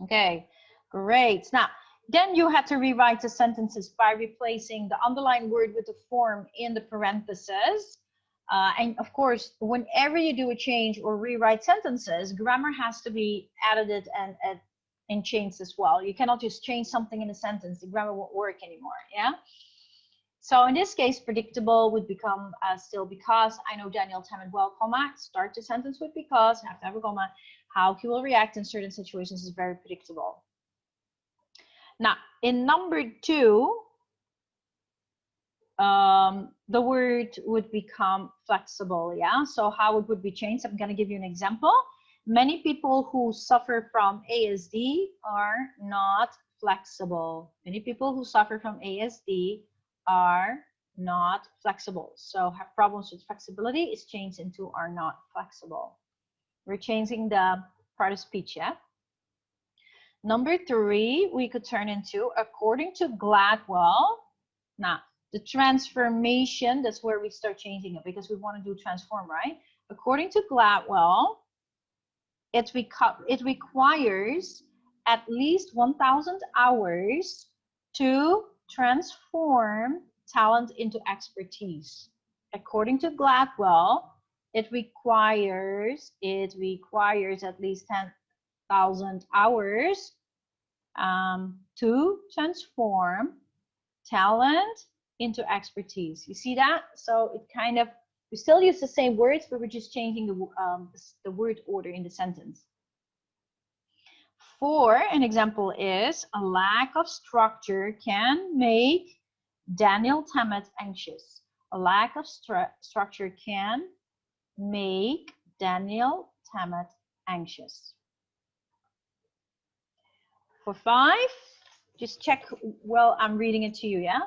Okay, great. Now, then you had to rewrite the sentences by replacing the underlined word with the form in the parentheses. And of course, whenever you do a change or rewrite sentences, grammar has to be edited and changed as well. You cannot just change something in a sentence. The grammar won't work anymore, yeah? So in this case, predictable would become still because. I know Daniel Tammet well, comma, start the sentence with because, have to have a comma. How he will react in certain situations is very predictable. Now, in number 2, the word would become flexible, yeah? So how it would be changed, I'm gonna give you an example. Many people who suffer from ASD are not flexible. Many people who suffer from ASD are not flexible. So have problems with flexibility is changed into are not flexible. We're changing the part of speech, yeah? Number 3, we could turn into according to Gladwell. Now, the transformation, that's where we start changing it because we want to do transform, right? According to Gladwell, it requires at least 1,000 hours to transform talent into expertise. According to Gladwell, it requires at least 10,000 hours to transform talent into expertise. You see that? So it kind of, we still use the same words, but we're just changing the word order in the sentence. 4, an example is a lack of structure can make Daniel Tammet anxious. A lack of structure can make Daniel Tammet anxious. For 5, just check, well, I'm reading it to you, yeah?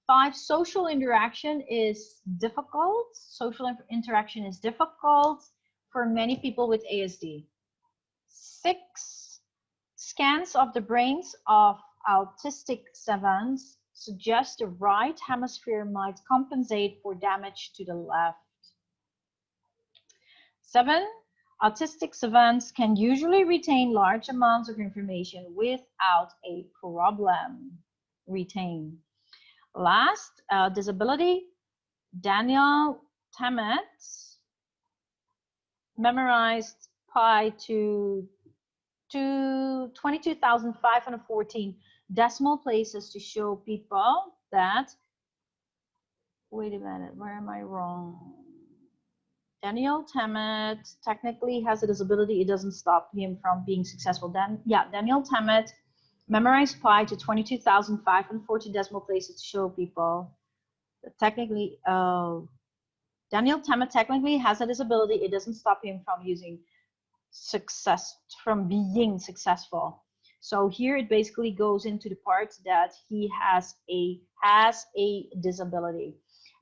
5, social interaction is difficult. Social interaction is difficult for many people with ASD. 6, scans of the brains of autistic savants suggest the right hemisphere might compensate for damage to the left. 7, autistic savants can usually retain large amounts of information without a problem. Retain. Last, disability. Daniel Tammet memorized pi to 22,514 decimal places to show people that, wait a minute, where am I wrong? Daniel Tammet technically has a disability. It doesn't stop him from being successful. Daniel Tammet memorized pi to 22,514 decimal places to show people that technically, Daniel Tammet technically has a disability. It doesn't stop him from being successful. So here it basically goes into the part that he has a disability.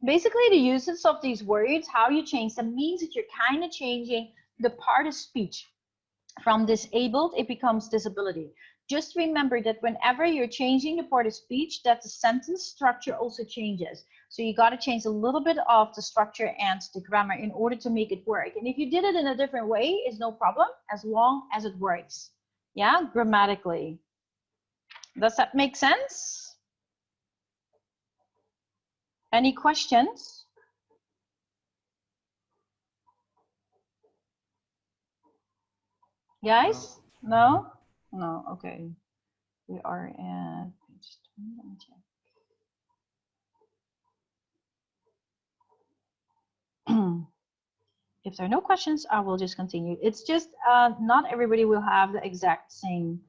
Basically, the usage of these words, how you change them, means that you're kind of changing the part of speech. From disabled, it becomes disability. Just remember that whenever you're changing the part of speech, that the sentence structure also changes. So you got to change a little bit of the structure and the grammar in order to make it work. And if you did it in a different way, it's no problem as long as it works. Yeah, grammatically. Does that make sense? Any questions? Guys? No? No, okay. We are at page 20. If there are no questions, I will just continue. It's just not everybody will have the exact same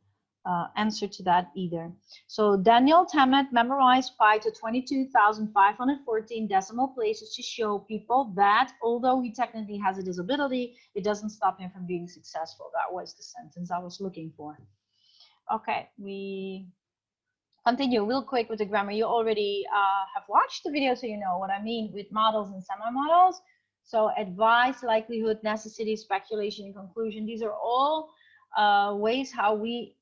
answer to that either. So Daniel Tammet memorized pi to 22,514 decimal places to show people that although he technically has a disability, it doesn't stop him from being successful. That was the sentence I was looking for. Okay, we continue real quick with the grammar. You already have watched the video, so you know what I mean with models and semi-models. So advice, likelihood, necessity, speculation, and conclusion. These are all ways how we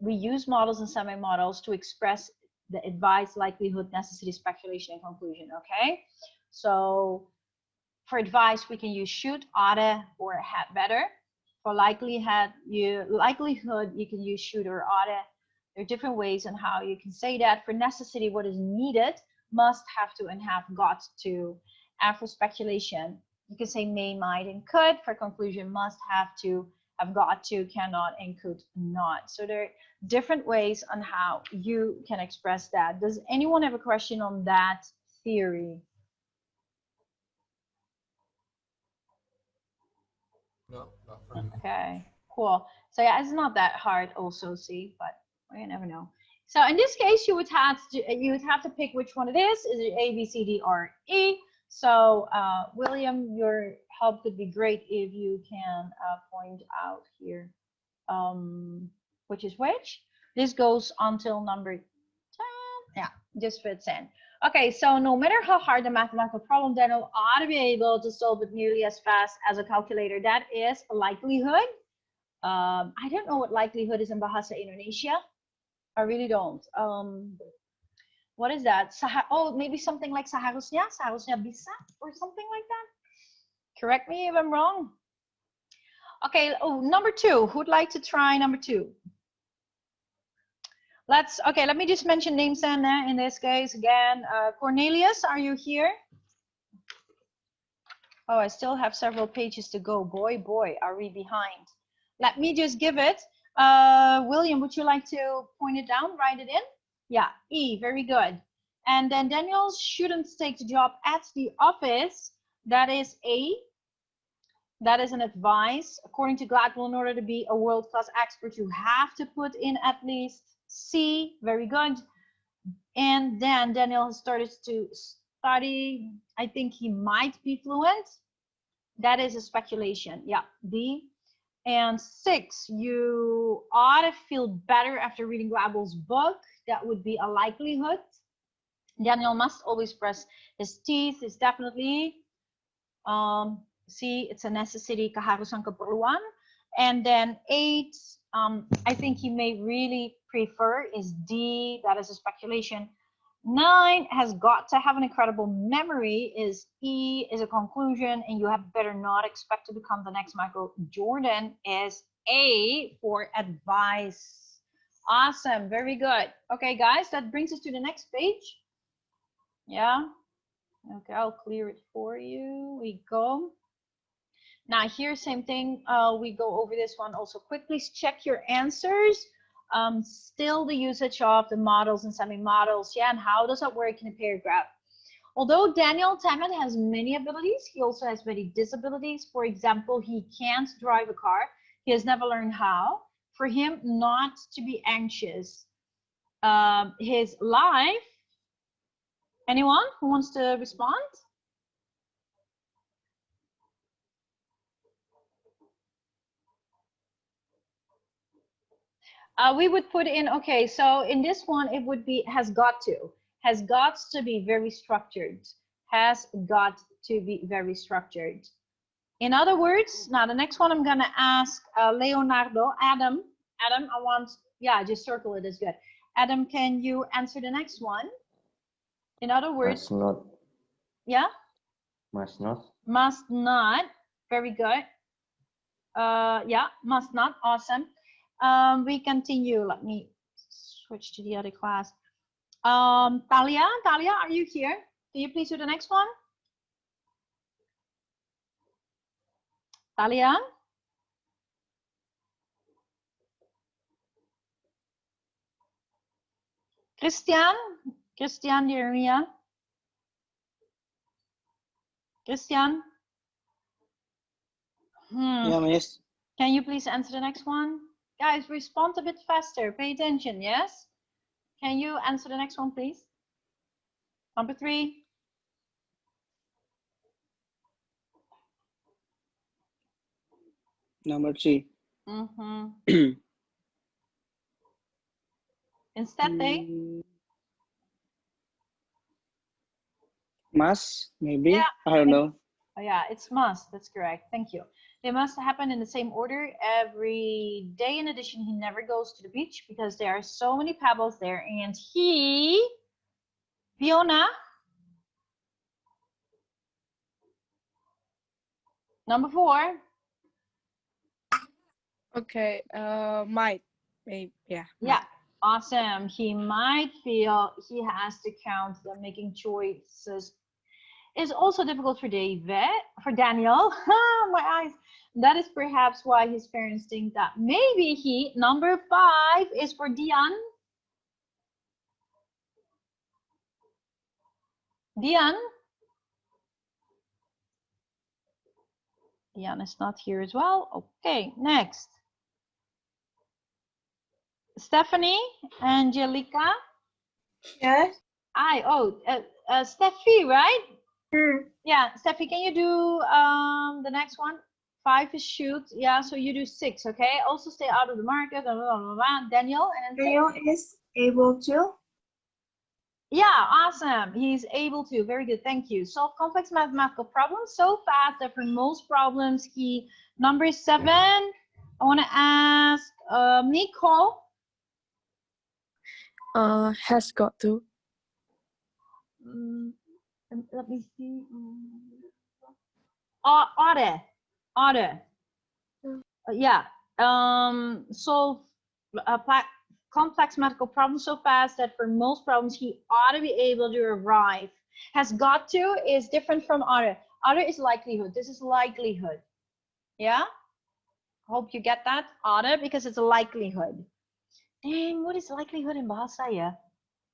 use models and semi-models to express the advice, likelihood, necessity, speculation, and conclusion, okay? So for advice, we can use should, oughta, or had better. For likelihood, you can use should or oughta. There are different ways on how you can say that. For necessity, what is needed, must, have to, and have got to. And for speculation, you can say may, might, and could. For conclusion, must, have to, have got to, cannot, and could not. So there are different ways on how you can express that. Does anyone have a question on that theory? No, not for me. Okay, cool. So yeah, it's not that hard also, see, but you never know. So in this case, you would have to pick which one it is. Is it A, B, C, D, or E? So William, your help could be great if you can point out here which is which. This goes until number 10. Yeah, just fits in. Okay, so no matter how hard the mathematical problem, Daniel ought to be able to solve it nearly as fast as a calculator. That is likelihood. I don't know what likelihood is in Bahasa Indonesia. I really don't. What is that? Oh, maybe something like seharusnya bisa, or something like that. Correct me if I'm wrong. Okay, oh, number 2. Who'd like to try number 2? Let me just mention names then in this case again. Cornelius, are you here? Oh, I still have several pages to go. Boy, are we behind. Let me just give it. William, would you like to point it down, write it in? Yeah, E, very good. And then Daniel shouldn't take the job at the office. That is A. That is an advice. According to Gladwell, in order to be a world-class expert, you have to put in at least C, very good. And then Daniel has started to study. I think he might be fluent. That is a speculation. Yeah, D. And 6, you ought to feel better after reading Gladwell's book. That would be a likelihood. Daniel must always brush his teeth. Is definitely C, it's a necessity, keharusan, keperluan. And then 8, I think he may really prefer is D, that is a speculation. 9 has got to have an incredible memory. Is E is a conclusion, and you have better not expect to become the next Michael Jordan. Is A for advice. Awesome, very good. Okay, guys, that brings us to the next page. Yeah. Okay, I'll clear it for you. We go. Now here, same thing. We go over this one also quick. Please check your answers. Still the usage of the models and semi-models. Yeah, and how does that work in a paragraph? Although Daniel Tammet has many abilities, he also has many disabilities. For example, he can't drive a car. He has never learned how. For him not to be anxious. His life. Anyone who wants to respond? We would put in, okay, so in this one, it would be has got to be very structured, has got to be very structured. In other words, now the next one I'm going to ask Leonardo, Adam, I want, yeah, just circle it is good. Adam, can you answer the next one? In other words, Must not. Yeah? Must not. Must not, very good. Yeah, must not, awesome. We continue. Let me switch to the other class. Talia, are you here? Can you please do the next one? Talia? Christian Jeremia? Christian? Yeah, miss. Can you please answer the next one? Guys, respond a bit faster. Pay attention, yes? Can you answer the next one, please? Number 3. Number 3. Instead, they? Must, maybe? Yeah. I don't know. Oh, yeah, it's must. That's correct. Thank you. They must happen in the same order every day. In addition, he never goes to the beach because there are so many pebbles there. And Fiona, number 4. Okay, might, maybe, yeah. Yeah, awesome. He might feel he has to count them making choices. Is also difficult for Daniel. My eyes. That is perhaps why his parents think that maybe number 5 is for Dian. Dian is not here as well. Okay, next. Stephanie, Angelica. Yes. Steffi, right? Yeah, Steffi, can you do the next one? 5 is shoot. Yeah, so you do 6, okay? Also stay out of the market. Daniel and Daniel is able to. Yeah, awesome. He's able to. Very good. Thank you. Solve complex mathematical problems so fast that for most problems, number 7. I want to ask Nicole. Has got to. Let me see. Order. Yeah. Solve complex mathematical problems so fast that for most problems he ought to be able to arrive. Has got to is different from oughta. Oughta is likelihood. This is likelihood. Yeah? Hope you get that. Oughta because it's a likelihood. Dang, what is likelihood in Bahasa ya?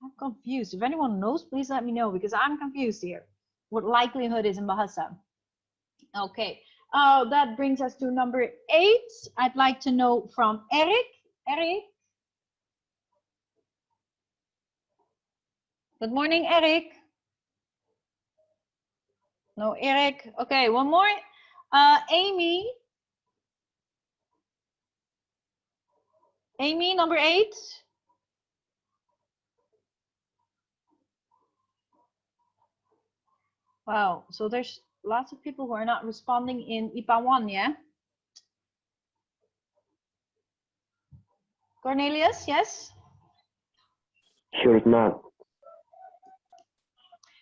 I'm confused. If anyone knows, please let me know because I'm confused here. What likelihood is in Bahasa. Okay. That brings us to number 8. I'd like to know from Eric. Eric. Good morning, Eric. No, Eric. Okay, one more. Amy. Amy, number 8. Wow, so there's lots of people who are not responding in IPA 1, yeah? Cornelius, yes? Should not.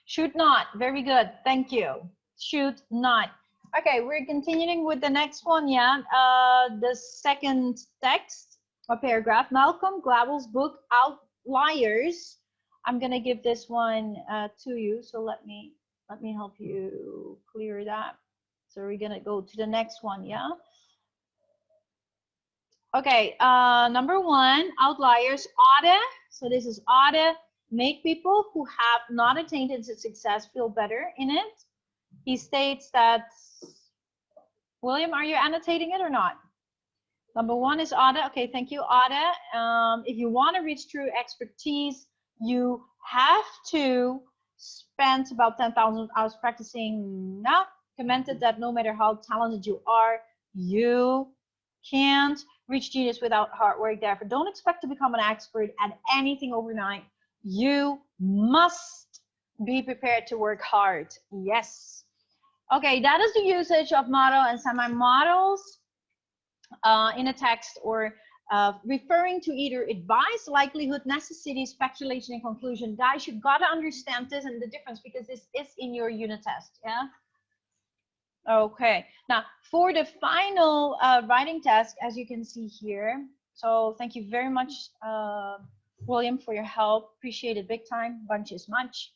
Should not. Very good. Thank you. Should not. Okay, we're continuing with the next one. Yeah. The second text or paragraph. Malcolm Gladwell's book Outliers. I'm gonna give this one to you. So let me help you clear that. So we're gonna go to the next one. Yeah. Okay. Number one, outliers. Ade. So this is Ade. Make people who have not attained instant success feel better in it. He states that, William, are you annotating it or not? Number one is Ade. Okay, thank you, Ade. If you want to reach true expertise, you have to spend about 10,000 hours practicing. Now, commented that no matter how talented you are, you can't reach genius without hard work. Therefore, don't expect to become an expert at anything overnight. You must be prepared to work hard. Yes. Okay, that is the usage of model and semi-models in a text, or referring to either advice, likelihood, necessity, speculation, and conclusion. Guys, you've got to understand this and the difference, because this is in your unit test. Yeah. Okay. Now, for the final writing task, as you can see here. So thank you very much, William, for your help. Appreciate it big time. Bunch is much.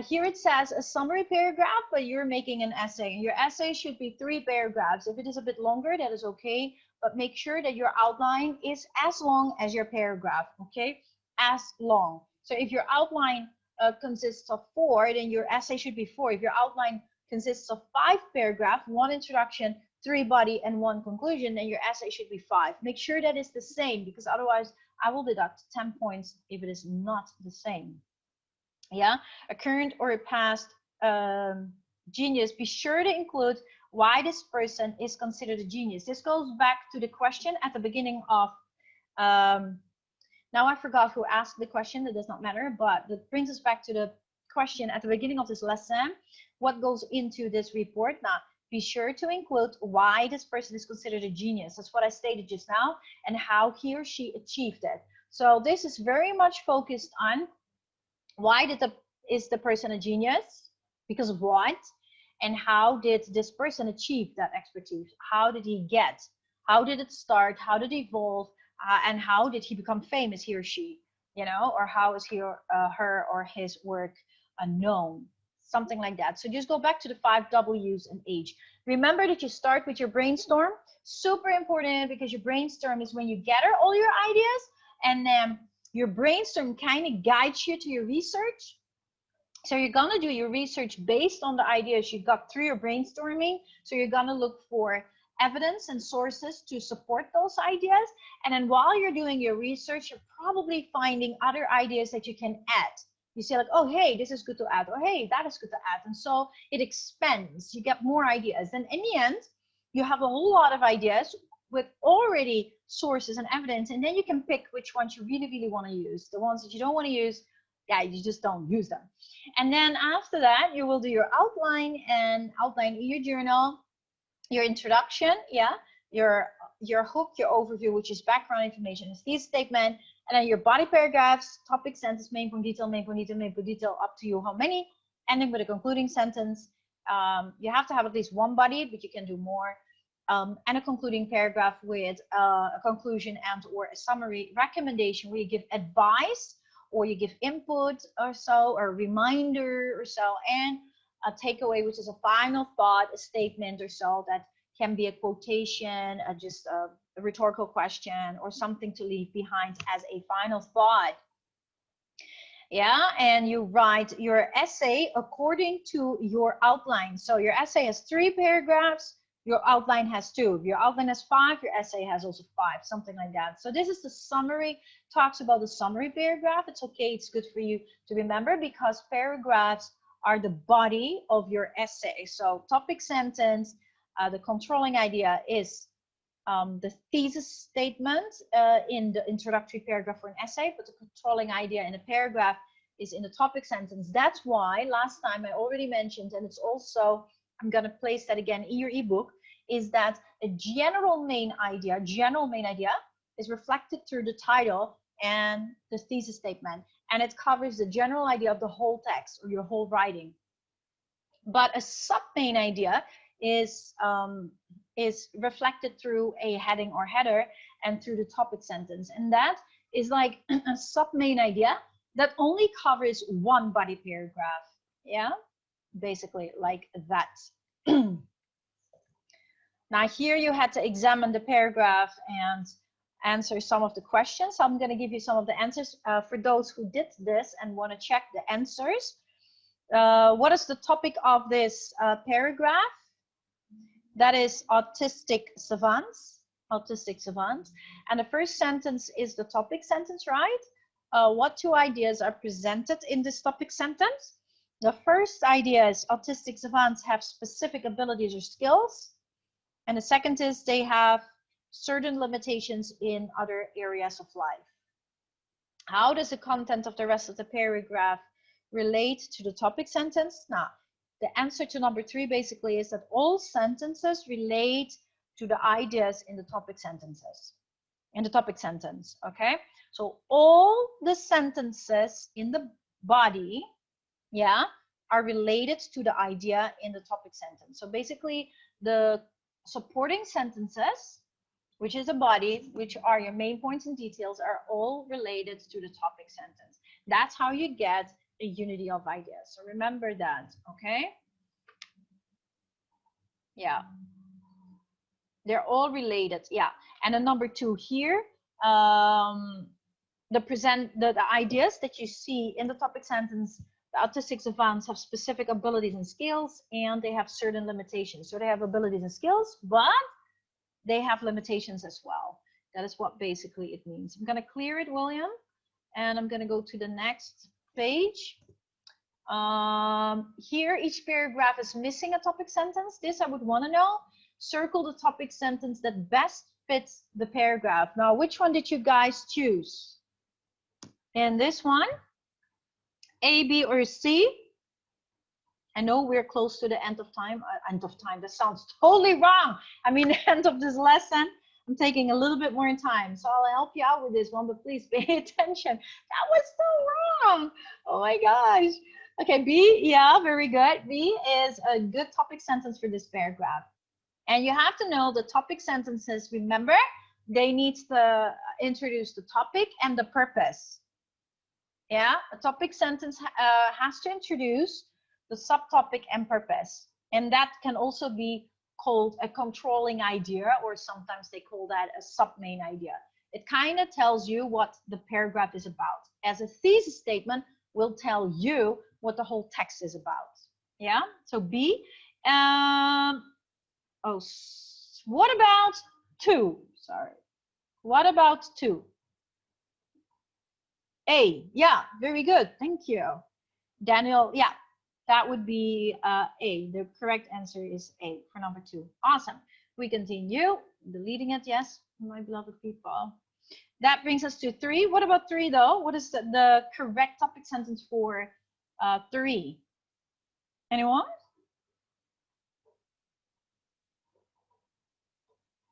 Here it says a summary paragraph, but you're making an essay. Your essay should be 3 paragraphs. If it is a bit longer, that is okay. But make sure that your outline is as long as your paragraph, okay? As long. So if your outline consists of 4, then your essay should be 4. If your outline consists of 5 paragraphs, 1 introduction, 3 body, and 1 conclusion, then your essay should be 5. Make sure that it's the same, because otherwise I will deduct 10 points if it is not the same. Yeah, a current or a past genius. Be sure to include why this person is considered a genius. This goes back to the question at the beginning of, now I forgot who asked the question, that does not matter, but that brings us back to the question at the beginning of this lesson. What goes into this report? Now, be sure to include why this person is considered a genius. That's what I stated just now, and how he or she achieved it. So this is very much focused on why is the person a genius? Because of what? And how did this person achieve that expertise? How did he get? How did it start? How did it evolve? And how did he become famous, he or she? You know, or how is he or her or his work known? Something like that. So just go back to the 5 W's and H. Remember that you start with your brainstorm. Super important, because your brainstorm is when you gather all your ideas, and then your brainstorm kind of guides you to your research. So you're gonna do your research based on the ideas you got through your brainstorming. So you're gonna look for evidence and sources to support those ideas. And then while you're doing your research, you're probably finding other ideas that you can add. You say like, oh, hey, this is good to add, or hey, that is good to add. And so it expands, you get more ideas. And in the end, you have a whole lot of ideas with already sources and evidence, and then you can pick which ones you really, really want to use. The ones that you don't want to use, yeah, you just don't use them. And then after that, you will do your outline, and outline in your journal, your introduction, yeah, your hook, your overview, which is background information, is thesis statement, and then your body paragraphs, topic, sentence, main point, detail, main point, detail, main point, detail, up to you how many, ending with a concluding sentence. You have to have at least 1 body, but you can do more. And a concluding paragraph with a conclusion and or a summary recommendation, where you give advice or you give input or so, or a reminder or so, and a takeaway, which is a final thought, a statement or so, that can be a quotation, just a rhetorical question, or something to leave behind as a final thought. Yeah, and you write your essay according to your outline. So your essay has 3 paragraphs. Your outline has 2. If your outline has 5, your essay has also 5, something like that. So this is the summary, talks about the summary paragraph. It's okay, it's good for you to remember, because paragraphs are the body of your essay. So topic, sentence, the controlling idea is the thesis statement in the introductory paragraph for an essay, but the controlling idea in a paragraph is in the topic sentence. That's why last time I already mentioned, and it's also, I'm going to place that again in your ebook, is that a general main idea is reflected through the title and the thesis statement. and it covers the general idea of the whole text or your whole writing. But a sub-main idea is reflected through a heading or header and through the topic sentence, and that is like a sub-main idea that only covers one body paragraph. Yeah, basically like that. Now here you had to examine the paragraph and answer some of the questions. So I'm going to give you some of the answers for those who did this and want to check the answers. What is the topic of this paragraph? That is autistic savants. Autistic savants. And the first sentence is the topic sentence, right? What two ideas are presented in this topic sentence? The first idea is autistic savants have specific abilities or skills. And the second is they have certain limitations in other areas of life. How does the content of the rest of the paragraph relate to the topic sentence? Now, the answer to number 3 basically is that all sentences relate to the ideas in the topic sentences. In the topic sentence, okay? So all the sentences in the body, yeah, are related to the idea in the topic sentence. So basically, the supporting sentences, which is a body, which are your main points and details, are all related to the topic sentence. That's how you get a unity of ideas. So remember that, okay? Yeah. They're all related, yeah. And then number 2 here, the ideas that you see in the topic sentence, the autistic savants have specific abilities and skills, and they have certain limitations. So they have abilities and skills, but they have limitations as well. That is what basically it means. I'm going to clear it, William, and I'm going to go to the next page. Here, each paragraph is missing a topic sentence. This I would want to know. Circle the topic sentence that best fits the paragraph. Now, which one did you guys choose? In this one, A, B, or C? I know we're close to the end of time. That sounds totally wrong. I mean, the end of this lesson. I'm taking a little bit more time, so I'll help you out with this one, but please pay attention. That was so wrong. Oh my gosh. Okay, B, yeah, very good. B is a good topic sentence for this paragraph. And you have to know the topic sentences, remember, they need to introduce the topic and the purpose. Yeah, a topic sentence has to introduce the subtopic and purpose. And that can also be called a controlling idea, or sometimes they call that a sub-main idea. It kind of tells you what the paragraph is about. As a thesis statement will tell you what the whole text is about. Yeah, so B. What about 2? Sorry. What about 2? A. Yeah, very good. Thank you. Daniel, yeah, that would be A. The correct answer is A for number 2. Awesome. We continue. Deleting it, yes, my beloved people. That brings us to 3. What about 3 though? What is the correct topic sentence for 3? Anyone?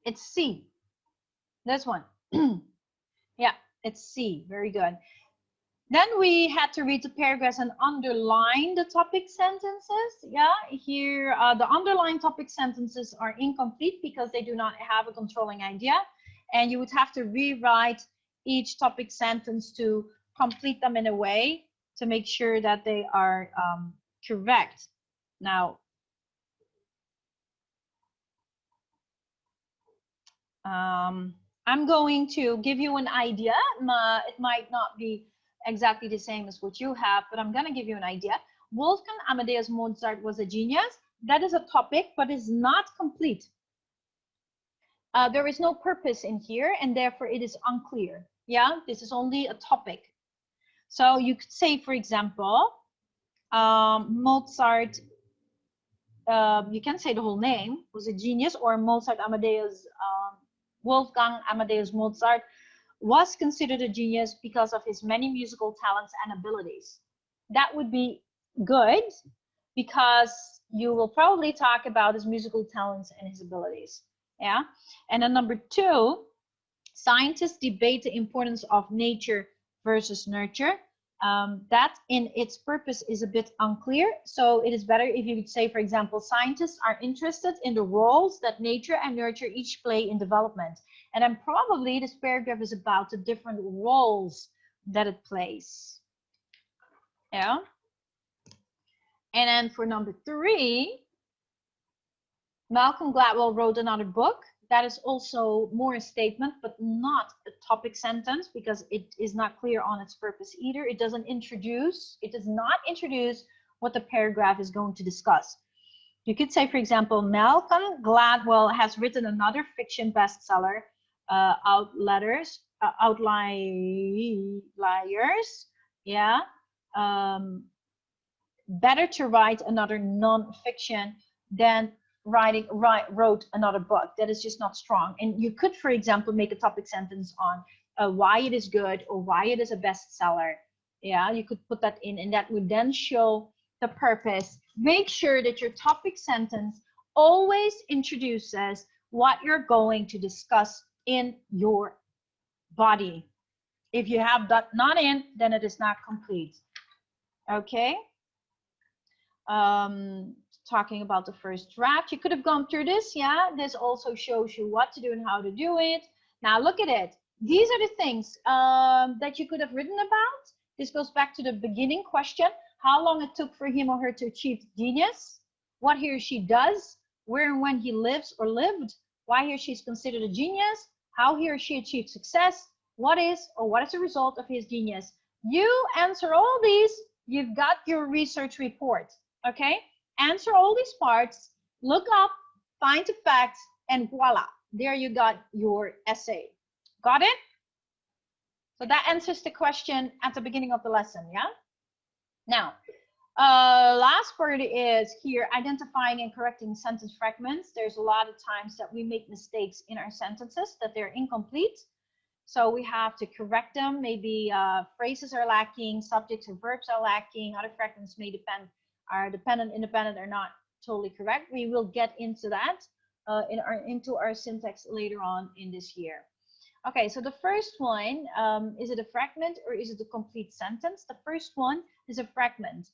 It's C. This one. Yeah, it's C. Very good. Then we had to read the paragraphs and underline the topic sentences. Yeah, here the underlined topic sentences are incomplete because they do not have a controlling idea. And you would have to rewrite each topic sentence to complete them in a way to make sure that they are correct. Now, I'm going to give you an idea. It might not be exactly the same as what you have, but I'm going to give you an idea. Wolfgang Amadeus Mozart was a genius. That is a topic, but is not complete. There is no purpose in here, and therefore it is unclear. Yeah, this is only a topic. So you could say, for example, Mozart, you can say the whole name, was a genius, or Mozart Amadeus, Wolfgang Amadeus Mozart was considered a genius because of his many musical talents and abilities. That would be good because you will probably talk about his musical talents and his abilities. Yeah. And then number 2, scientists debate the importance of nature versus nurture. That in its purpose is a bit unclear. So it is better if you could say, for example, scientists are interested in the roles that nature and nurture each play in development. And then probably this paragraph is about the different roles that it plays. Yeah. And then for number 3, Malcolm Gladwell wrote another book that is also more a statement, but not a topic sentence, because it is not clear on its purpose either. It does not introduce what the paragraph is going to discuss. You could say, for example, Malcolm Gladwell has written another fiction bestseller, Outliers. Yeah. Better to write another non-fiction than wrote another book. That is just not strong. And you could, for example, make a topic sentence on why it is good or why it is a bestseller. Yeah, you could put that in, and that would then show the purpose. Make sure that your topic sentence always introduces what you're going to discuss in your body. If you have that not in, then it is not complete. Okay. Talking about the first draft, you could have gone through this. Yeah, this also shows you what to do and how to do it. Now look at it. These are the things that you could have written about. This goes back to the beginning question: how long it took for him or her to achieve genius, what he or she does, where and when he lives or lived, why he or she is considered a genius, how he or she achieved success, what is the result of his genius. You answer all these, you've got your research report. Okay, answer all these parts, look up, find the facts, and voila, there you got your essay. Got it? So that answers the question at the beginning of the lesson. Yeah. Now, last part is here, identifying and correcting sentence fragments. There's a lot of times that we make mistakes in our sentences, that they're incomplete. So we have to correct them. Maybe phrases are lacking, subjects or verbs are lacking, other fragments may are dependent, independent, or not totally correct. We will get into that into our syntax later on in this year. Okay, so the first one, is it a fragment or is it a complete sentence? The first one is a fragment.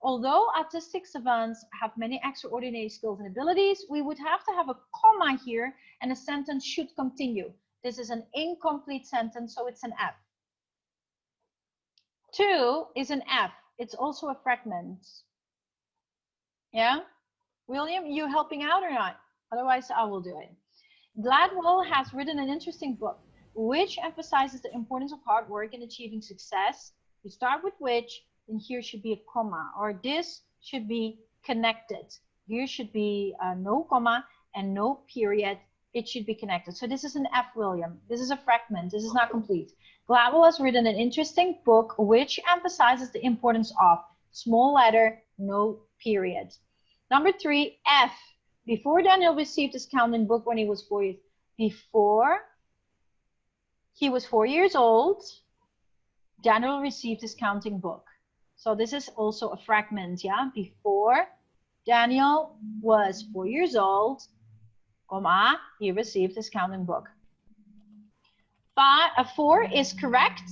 Although autistic savants have many extraordinary skills and abilities, we would have to have a comma here and a sentence should continue. This is an incomplete sentence, so it's an F. 2 is an F. It's also a fragment. Yeah? William, you helping out or not? Otherwise, I will do it. Gladwell has written an interesting book which emphasizes the importance of hard work in achieving success. You start with which, and here should be a comma, or this should be connected. Here should be no comma and no period. It should be connected. So this is an F, William. This is a fragment. This is not complete. Gladwell has written an interesting book which emphasizes the importance of small letter, no period. Number 3, F. Before Daniel received his counting book when he was 4 years, before he was 4 years old, Daniel received his counting book. So this is also a fragment, yeah? Before Daniel was 4 years old, comma, he received his counting book. 4 is correct.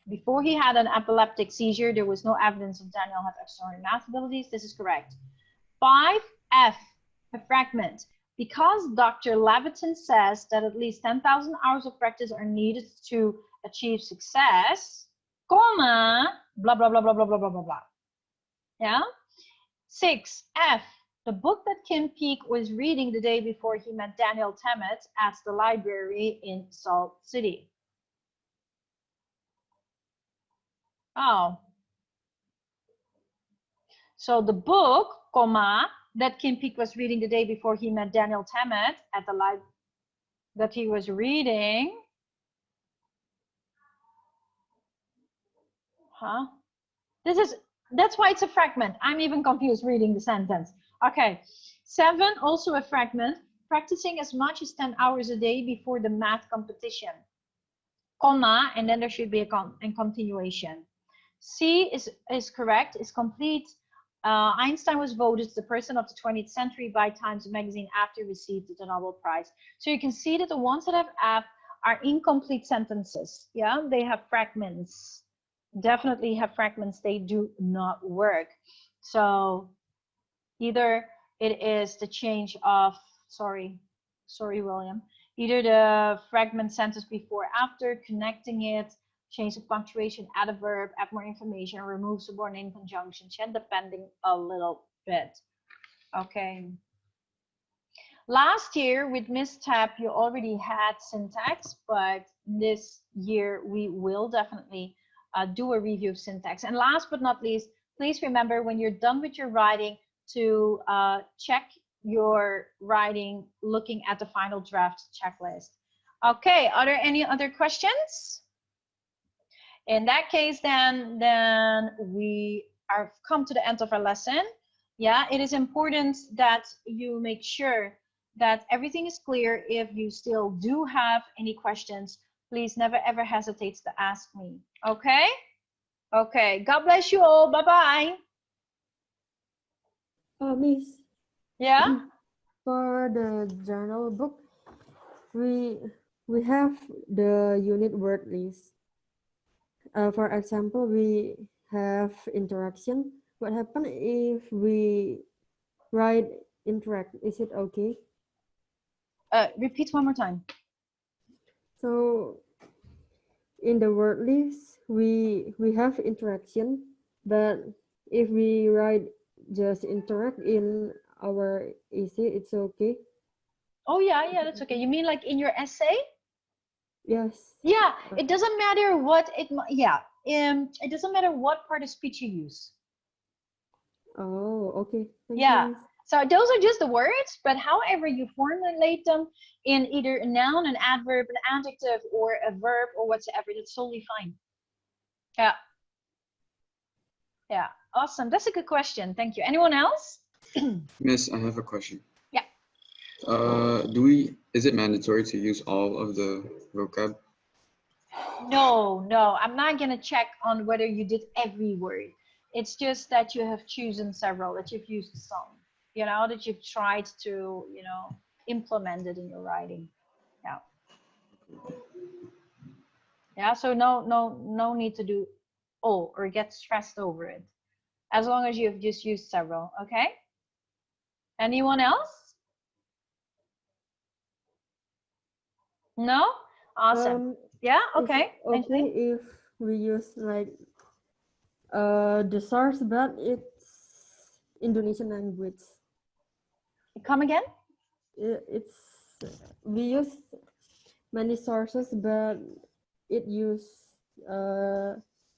Before he had an epileptic seizure, there was no evidence that Daniel had extraordinary math abilities. This is correct. 5, F, a fragment. Because Dr. Levitin says that at least 10,000 hours of practice are needed to achieve success, comma, blah, blah, blah, blah, blah, blah, blah, blah, blah. Yeah? 6, F, the book that Kim Peek was reading the day before he met Daniel Tammet at the library in Salt City. Oh. So the book, comma, that Kim Peek was reading the day before he met Daniel Tammet at the library that he was reading. Huh? That's why it's a fragment. I'm even confused reading the sentence. Okay. 7, also a fragment. Practicing as much as 10 hours a day before the math competition. Comma, and then there should be a continuation. C is correct, is complete. Einstein was voted the person of the 20th century by Times Magazine after he received the Nobel Prize. So you can see that the ones that have F are incomplete sentences. Yeah, they have fragments. definitely have fragments, they do not work. So either it is the change of, sorry, William, either the fragment sentence before, after, connecting it, change the punctuation, add a verb, add more information, remove subordinate conjunctions, and depending a little bit. Okay. Last year with Miss Tab, you already had syntax, but this year we will definitely do a review of syntax. And last but not least, please remember when you're done with your writing to check your writing looking at the final draft checklist. Okay, are there any other questions? In that case, then we are come to the end of our lesson. Yeah, it is important that you make sure that everything is clear. If you still do have any questions, please never ever hesitate to ask me. Okay? Okay. God bless you all. Bye-bye. Miss. Yeah? For the journal book, we have the unit word list. For example, we have interaction. What happens if we write interact? Is it okay? Repeat one more time. So in the word list, we have interaction, but if we write just interact in our essay, it's okay? Oh yeah, that's okay. You mean like in your essay? Yes. Yeah, it doesn't matter what it doesn't matter what part of speech you use. Oh, okay. Thank Yeah. you. So those are just the words, but however you formulate them in either a noun, an adverb, an adjective, or a verb or whatsoever, that's totally fine. Yeah. Yeah. Awesome. That's a good question. Thank you. Anyone else? Miss, I have a question. Yeah. Is it mandatory to use all of the vocab? No, I'm not going to check on whether you did every word. It's just that you have chosen several, that you've used some, that you've tried to, implement it in your writing. Yeah. Yeah, so no need to do all or get stressed over it. As long as you've just used several, okay? Anyone else? No? Awesome. Yeah, okay. Okay, if we use like the source, but it's Indonesian language. Come again? We use many sources, but it use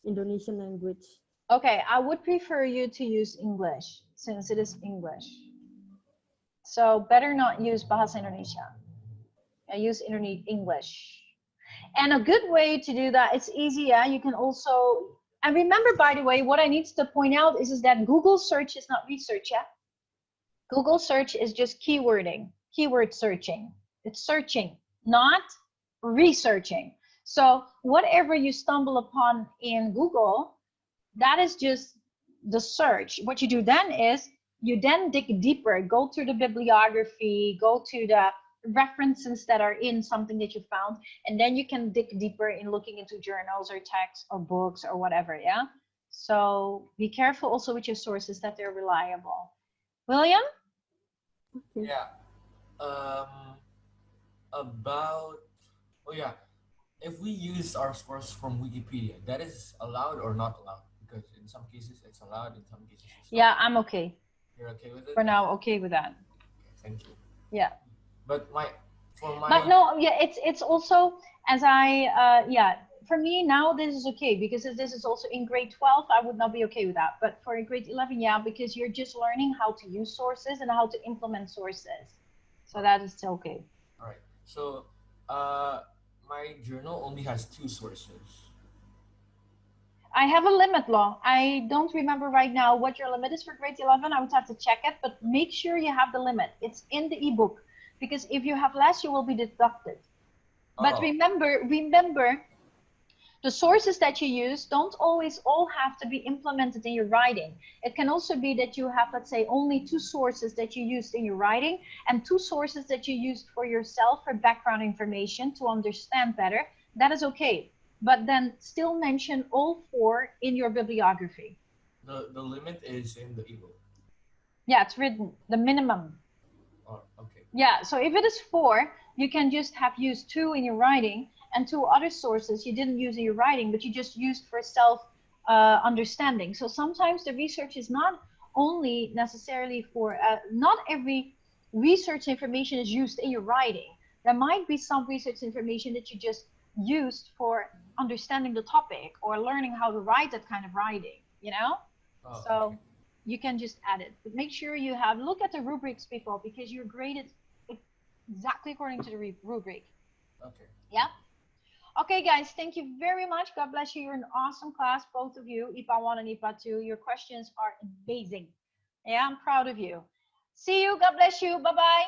Indonesian language. Okay, I would prefer you to use English since it is English. So better not use Bahasa Indonesia. Use English. And a good way to do that, it's easy. Yeah, you can also, and remember, by the way, what I need to point out is that Google search is not research. Yeah, Google search is just keywording, keyword searching. It's searching, not researching. So whatever you stumble upon in Google, that is just the search. What you do then is you then dig deeper, go to the bibliography, go to the references that are in something that you found, and then you can dig deeper in looking into journals or texts or books or whatever. Yeah, so be careful also with your sources that they're reliable. William? Yeah. If we use our source from Wikipedia, that is allowed or not allowed? Because in some cases it's allowed, in some cases it's not. Yeah, I'm okay. You're okay with it? For now, okay with that. Okay, thank you. Yeah. But no, yeah, it's also, as for me now this is okay, because if this is also in grade 12, I would not be okay with that. But for grade 11, yeah, because you're just learning how to use sources and how to implement sources. So that is still okay. All right. So my journal only has 2 sources. I have a limit, Law. I don't remember right now what your limit is for grade 11. I would have to check it, but make sure you have the limit. It's in the ebook, because if you have less, you will be deducted. But remember, the sources that you use don't always all have to be implemented in your writing. It can also be that you have, let's say, only 2 sources that you used in your writing and 2 sources that you used for yourself for background information to understand better. That is okay. but then still mention all 4 in your bibliography. The limit is in the ebook. Yeah, it's written, the minimum. Oh, okay. Yeah, so if it is 4, you can just have used 2 in your writing and 2 other sources you didn't use in your writing, but you just used for self understanding. So sometimes the research is not only necessarily for, not every research information is used in your writing. There might be some research information that you just used for understanding the topic or learning how to write that kind of writing, you know? Oh, So okay. you can just add it, but make sure you have, look at the rubrics, people, because you're graded exactly according to the rubric. Okay. Yeah. Okay, guys, thank you very much. God bless you. You're an awesome class, both of you, IPA 1 and IPA 2. Your questions are amazing. Yeah, I'm proud of you. See you. God bless you. Bye-bye.